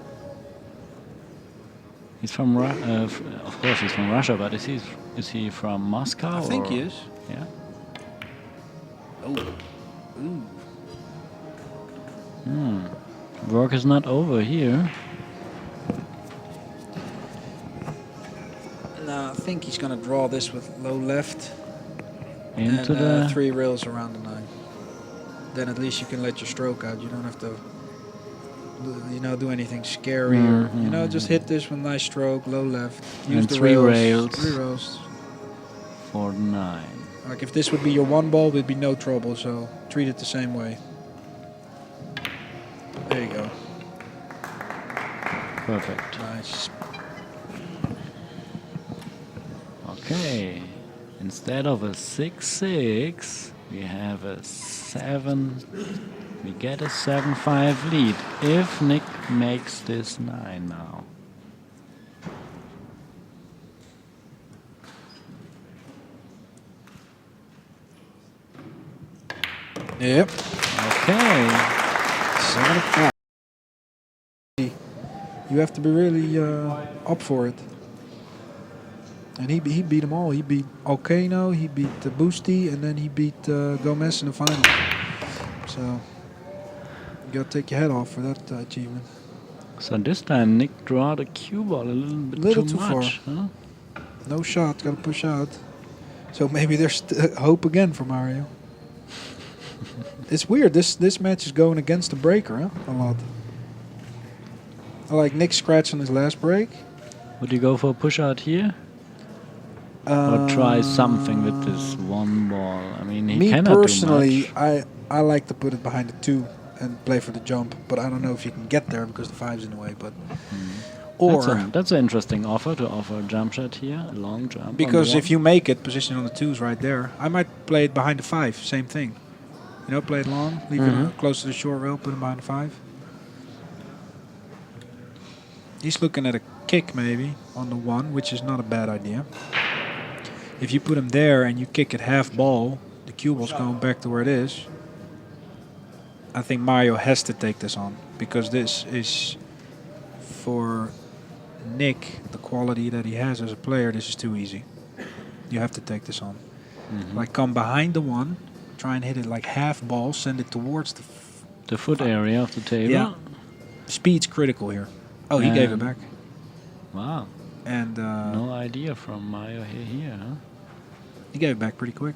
He's from of course he's from Russia, but is he from Moscow? I think or? he is. Yeah. Oh. Ooh. Work is not over here. No, I think he's going to draw this with low left Into and the 3 rails around the 9. Then at least you can let your stroke out. You don't have to do anything scary or just hit this with nice stroke, low left. Use And the three rails. rails. 3 rails. For 9. Like if this would be your 1 ball, it'd be no trouble. So treat it the same way. There you go. Perfect. Nice. Okay. Instead of a 6-6, we have a 7. We get a 7-5 lead if Nick makes this 9 now. Yep. Okay. 7-5. You have to be really up for it. And he beat them all. He beat Okano, he beat Boosty, and then he beat Gomez in the final. So you gotta take your head off for that achievement. So this time Nick draw the cue ball a little bit too much. Huh? No shot, gotta push out. So maybe there's hope again for Mario. It's weird. This match is going against the breaker, huh? A lot. I like Nick scratching his last break. Would you go for a push out here? Or try something with this 1 ball? I mean, he cannot personally, do much. I like to put it behind the 2 and play for the jump, but I don't know if you can get there because the 5's in the way. But or that's an interesting offer to offer a jump shot here, a long jump. Because if you make it, position on the 2's right there. I might play it behind the 5, same thing. Play it long, leave it close to the short rail, put it behind the 5. He's looking at a kick maybe on the 1, which is not a bad idea. If you put him there and you kick it half ball, the cue ball's going back to where it is. I think Mario has to take this on because this is for Nick, the quality that he has as a player. This is too easy. You have to take this on. Like come behind the 1, try and hit it like half ball, send it towards the foot area of the table. Yeah, speed's critical here. Oh, he gave it back. Wow. And no idea from Mario here, huh? He gave it back pretty quick.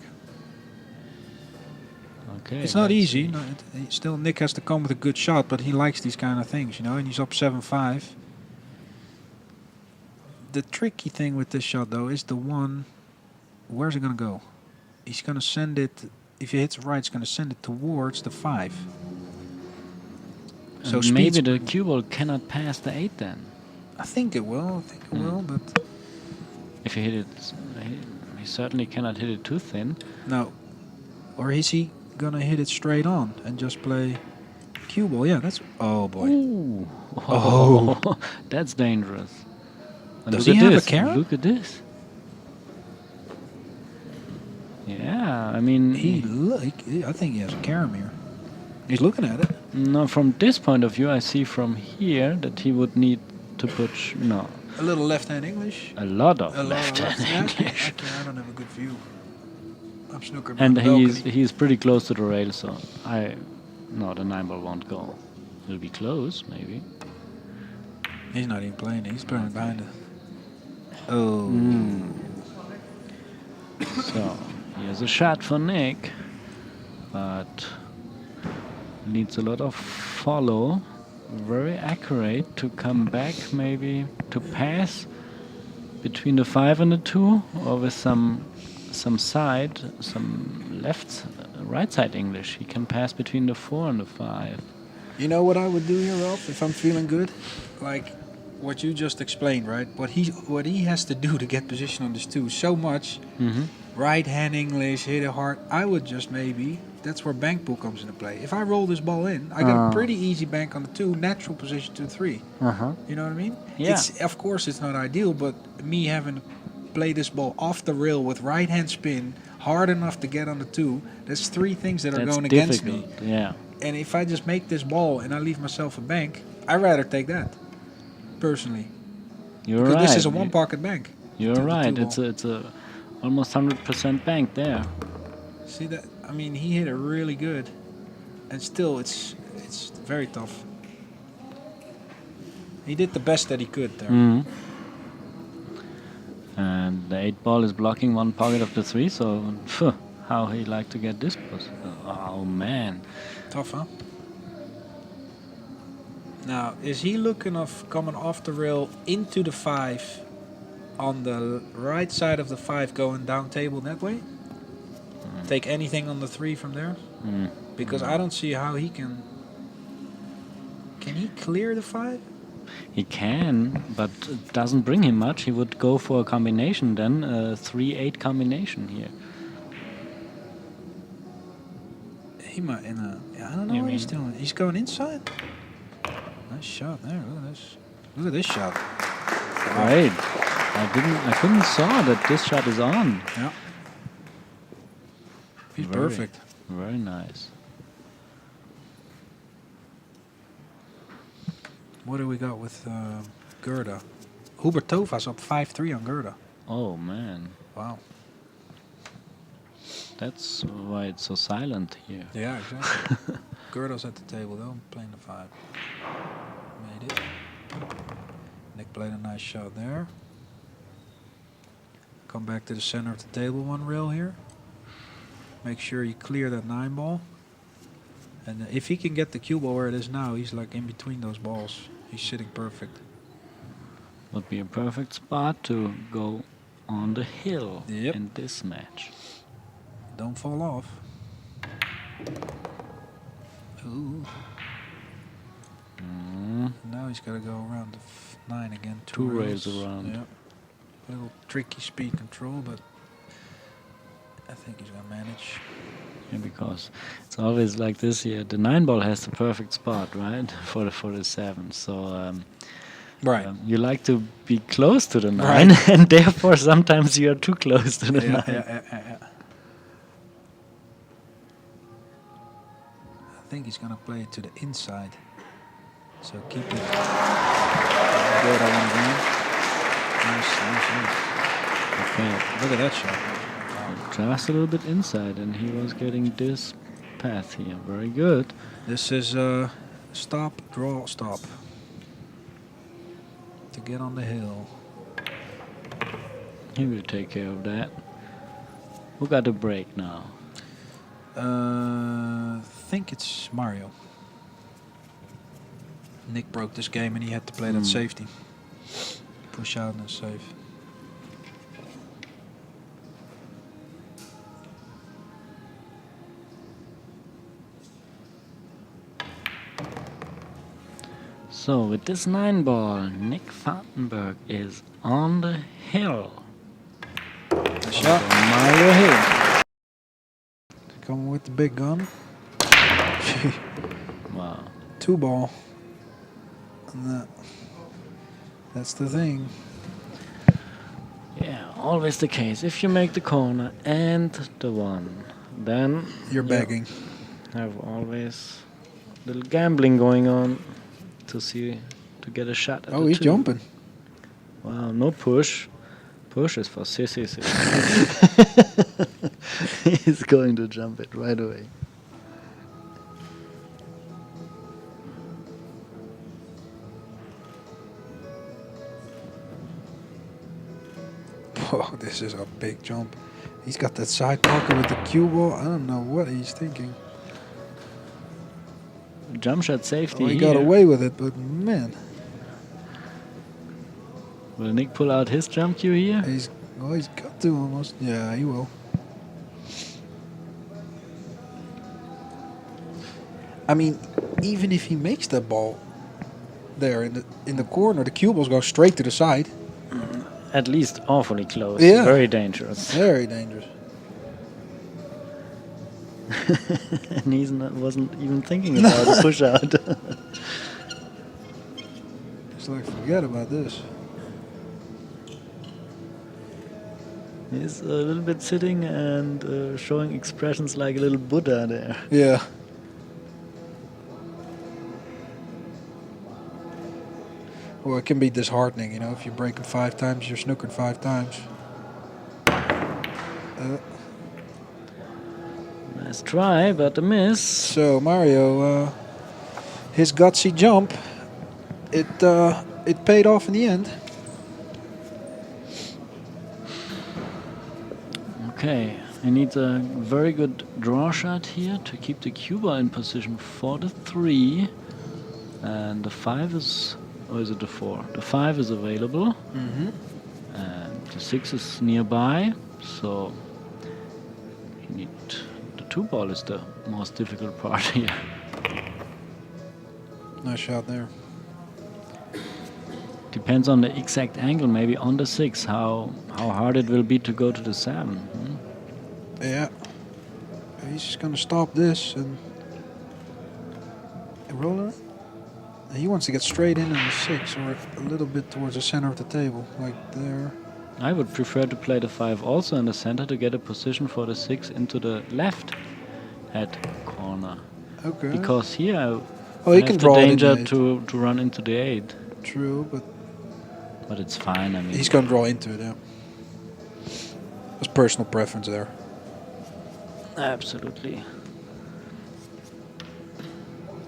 Okay. It's not easy. No, still, Nick has to come with a good shot, but he likes these kind of things, and he's up 7-5. The tricky thing with this shot, though, is the 1. Where's it going to go? He's going to send it. If he hits right, it's going to send it towards the 5. So maybe the cue ball cannot pass the 8 then. I think it will. But if you hit it, he certainly cannot hit it too thin. No. Or is he gonna hit it straight on and just play cue ball? Yeah, that's. Oh boy. Ooh. Oh, that's dangerous. And does he have a carrot? Look at this. Yeah, I mean. I think he has a carom here. He's looking at it. No, from this point of view, I see from here that he would need to push. No. A little left-hand English. A lot of left-hand English. I don't have a good view. I'm snooker. And he's pretty close to the rail, so no, the 9 ball won't go. It'll be close, maybe. He's not even playing it. He's playing behind it. Oh. So here's a shot for Nick, but needs a lot of follow. Very accurate to come back, maybe to pass between the 5 and the 2, or with some side, some right side English. He can pass between the 4 and the 5. You know what I would do here, Ralph, if I'm feeling good? Like what you just explained, right? What he has to do to get position on this 2 so much. Right hand English, hit it hard. I would just maybe. That's where bank pool comes into play. If I roll this ball in, I got a pretty easy bank on the 2, natural position to 3. You know what I mean? Yeah. Of course, it's not ideal, but me having to play this ball off the rail with right hand spin, hard enough to get on the 2, that's 3 things that are going against me. Yeah. And if I just make this ball and I leave myself a bank, I'd rather take that, personally. You're because right. this is a one-pocket bank. You're right. It's a almost 100% bank there. See that? I mean, he hit it really good, and still, it's very tough. He did the best that he could there. And the 8 ball is blocking one pocket of the 3, so how he like to get this? Oh man, tough, huh? Now, is he looking of coming off the rail into the 5 on the right side of the 5 going down table that way? Take anything on the 3 from there? Because I don't see how he can... Can he clear the 5? He can, but it doesn't bring him much. He would go for a combination then, a 3-8 combination here. He might in a... I don't know what he's doing. He's going inside. Nice shot there. Look at this. Look at this shot. Great. I couldn't saw that this shot is on. Yeah. He's perfect. Very nice. What do we got with Gerda? Hubertova's up 5-3 on Gerda. Oh man. Wow. That's why it's so silent here. Yeah, exactly. Gerda's at the table though, playing the 5. Made it. Nick played a nice shot there. Come back to the center of the table, one rail here. Make sure you clear that 9 ball. And if he can get the cue ball where it is now, he's like in between those balls. He's sitting perfect. Would be a perfect spot to go on the hill in this match. Don't fall off. Ooh. Now he's got to go around the 9 again. 2 rails around. Yep. A little tricky speed control, but I think he's going to manage. Yeah, because it's always like this here. The 9 ball has the perfect spot, right, for the 7. So right. You like to be close to the 9, and therefore sometimes you are too close to the 9. Yeah. I think he's going to play it to the inside. So keep it. Good on one game. Nice. Okay. Look at that shot. Just a little bit inside, and he was getting this path here. Very good. This is stop, draw, stop. To get on the hill. He will take care of that. Who got a break now? I think it's Mario. Nick broke this game and he had to play that safety. Push out and save. So with this 9 ball, Nick Feijen is on the hill. Shot. Mario Hill. Coming with the big gun. Wow. 2 ball. And that's the thing. Yeah, always the case. If you make the corner and the 1, then you're begging. Have always a little gambling going on to get a shot at the 2. He's jumping. Wow, no push. Push is for sissies. He's going to jump it right away. Oh, this is a big jump. He's got that side pocket with the cue ball. I don't know what he's thinking. Jump shot safety. He got away with it, but man. Will Nick pull out his jump cue here? He's got to almost. Yeah, he will. I mean, even if he makes that ball there in the corner, the cue balls go straight to the side. At least awfully close. Yeah. Very dangerous. Very dangerous. And he wasn't even thinking about a push out. It's like, forget about this. He's a little bit sitting and showing expressions like a little Buddha there. Yeah. Well, it can be disheartening, you know, if you break it 5 times, you're snookered 5 times. Nice try, but a miss. So Mario, his gutsy jump, it paid off in the end. Okay, he needs a very good draw shot here to keep the cue ball in position for the 3. And the 5 is, or is it the 4? The 5 is available. And the 6 is nearby. So you need the 2 ball is the most difficult part here. Nice shot there. Depends on the exact angle, maybe on the 6, how hard it will be to go to the 7. Yeah. He's just gonna stop this and roll it. He wants to get straight in on the 6 or a little bit towards the center of the table, like there. I would prefer to play the 5 also in the center to get a position for the 6 into the left head corner. Okay. Because here I he have can the draw it in danger the 8. to run into the 8. True, But it's fine, I mean. he's gonna draw into it, yeah. That's personal preference there. Absolutely.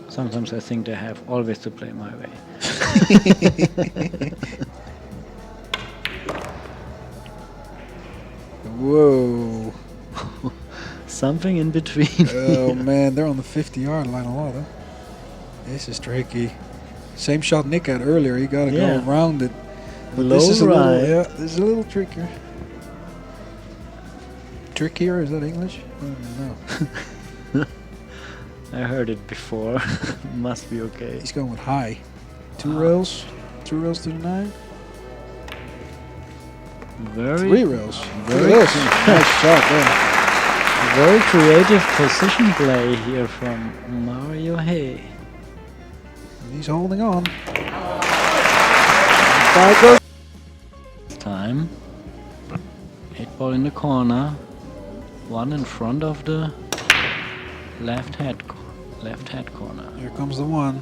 Sometimes I think they have always to play my way. Whoa. Something in between. Oh man, they're on the 50-yard line a lot, huh? This is tricky. Same shot Nick had earlier. He got to go around it. But Low this is right. this is a little trickier. Trickier? Is that English? I don't know. I heard it before. Must be okay. He's going with high. 2 rails. 2 rails to the 9. Very 3 rails. Very Nice shot there. Very creative position play here from Mario Hay. He's holding on. 5 goes. Time. 8 ball in the corner. 1 in front of the left head corner. Here comes the 1.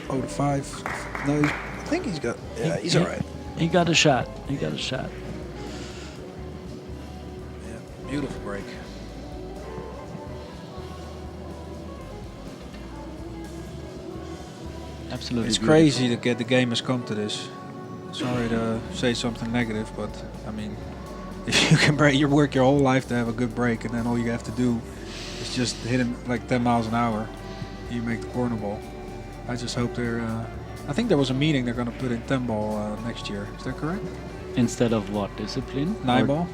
Oh, the 5. No, I think he's got. Yeah, he's all right. He got a shot. He got a shot. Yeah, beautiful break. Absolutely. It's beautiful. crazy that the game has come to this. Sorry to say something negative, but I mean, if you can break, you work your whole life to have a good break, and then all you have to do is just hit him like 10 miles an hour, you make the corner ball. I just hope they're. I think there was a meeting they're going to put in 10 ball next year. Is that correct? Instead of what discipline? 9 ball.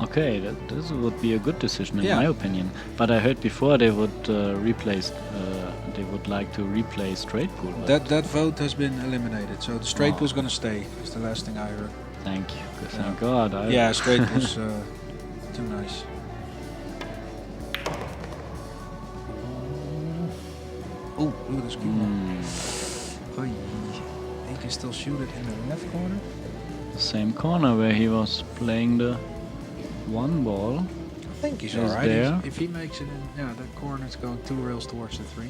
Okay, this would be a good decision in my opinion. But I heard before they would replace. They would like to replace straight pool. That vote has been eliminated, so the straight pool is going to stay. Is the last thing I heard. Thank you. Thank God. Yeah, straight was too nice. Oh, look at this keeper. He can still shoot it in the left corner. The same corner where he was playing the 1 ball. I think he's Is alright. there. If he makes it in, that corner is going 2 rails towards the 3.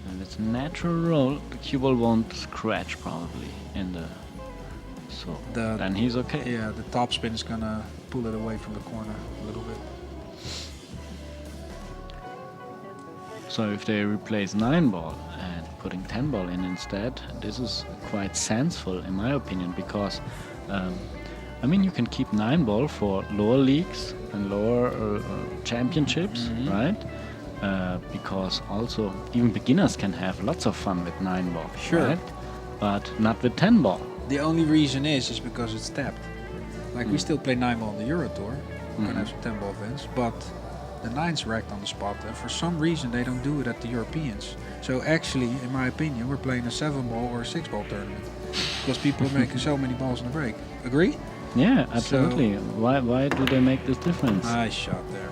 And it's a natural roll. The cue ball won't scratch probably in the. So then he's okay. Yeah, the top spin is gonna pull it away from the corner a little bit. So if they replace 9 ball and putting 10 ball in instead, this is quite sensible in my opinion, because I mean you can keep 9 ball for lower leagues and lower championships, right? Because also even beginners can have lots of fun with 9 ball, right? But not with 10 ball. The only reason is because it's tapped. Like we still play 9 ball on the Euro Tour. We're gonna have some 10 ball events, but the 9's racked on the spot, and for some reason they don't do it at the Europeans. So actually, in my opinion, we're playing a 7 ball or a 6 ball tournament because people are making so many balls in the break. Agree? Yeah, absolutely. So why do they make this difference? Nice shot there.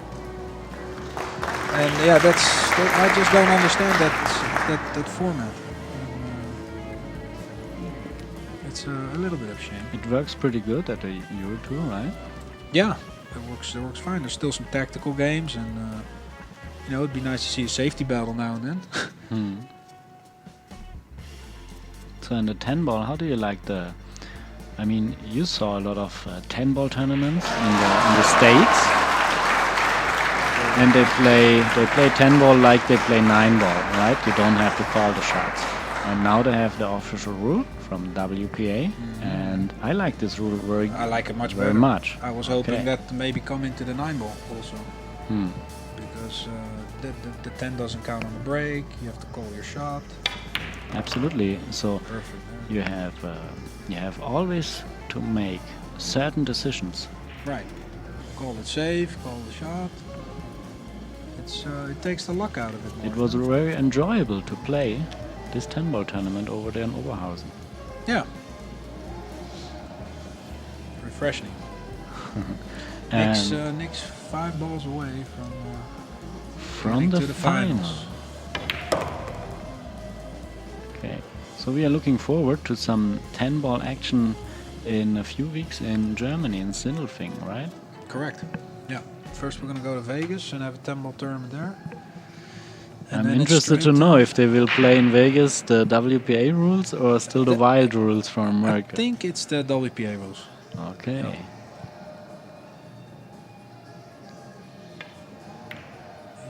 And yeah, I just don't understand that format. It's a little bit of a shame. It works pretty good at the Euro Tour, right? Yeah, it works fine. There's still some tactical games, and it'd be nice to see a safety battle now and then. So in the 10 ball, how do you like the? I mean, you saw a lot of 10 ball tournaments in the States, and they play 10 ball like they play 9 ball, right? You don't have to call the shots. And now they have the official rule from WPA, and I like this rule I like it much very better. much. I was hoping that to maybe come into the 9 ball also. because the 10 doesn't count on the break. You have to call your shot. Absolutely. So Perfect. you have always to make certain decisions. Right. Call it safe. Call the shot. It takes the luck out of it. More, It was very enjoyable to play this 10-ball tournament over there in Oberhausen. Yeah. Refreshing. And Nick's 5 balls away from getting the to the final. Okay, so we are looking forward to some 10-ball action in a few weeks in Germany, in Sindelfingen, right? Correct. Yeah. First, we're going to go to Vegas and have a 10-ball tournament there. And I'm then it's interested to straight know if they will play in Vegas the WPA rules or still the wild rules from I America. think it's the WPA rules. Okay. Yeah.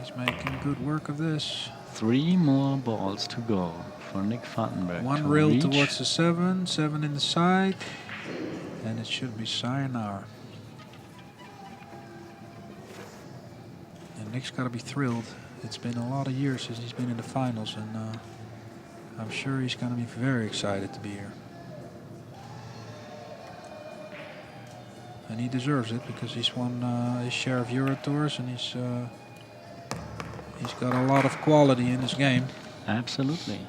He's making good work of this. 3 more balls to go for Nick Vandenberg. One to rail reach. towards the 7, 7 in the side, and it should be sayonara. And Nick's got to be thrilled. It's been a lot of years since he's been in the finals, and I'm sure he's going to be very excited to be here. And he deserves it because he's won his share of Euro Tours, and he's got a lot of quality in his game. Absolutely.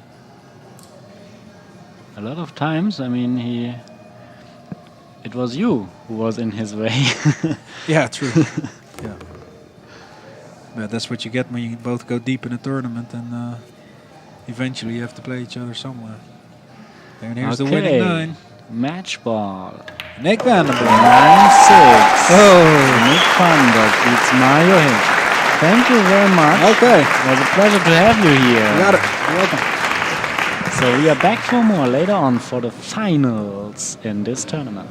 A lot of times, I mean, it was you who was in his way. Yeah, true. Yeah. But that's what you get when you both go deep in a tournament, and eventually you have to play each other somewhere. And here's the winning 9. Match ball. Nick Vandenberg. 9-6. Oh. Nick Vandenberg beats Mario Hinch. Thank you very much. Okay. It was a pleasure to have you here. You got it. You're welcome. So we are back for more later on for the finals in this tournament.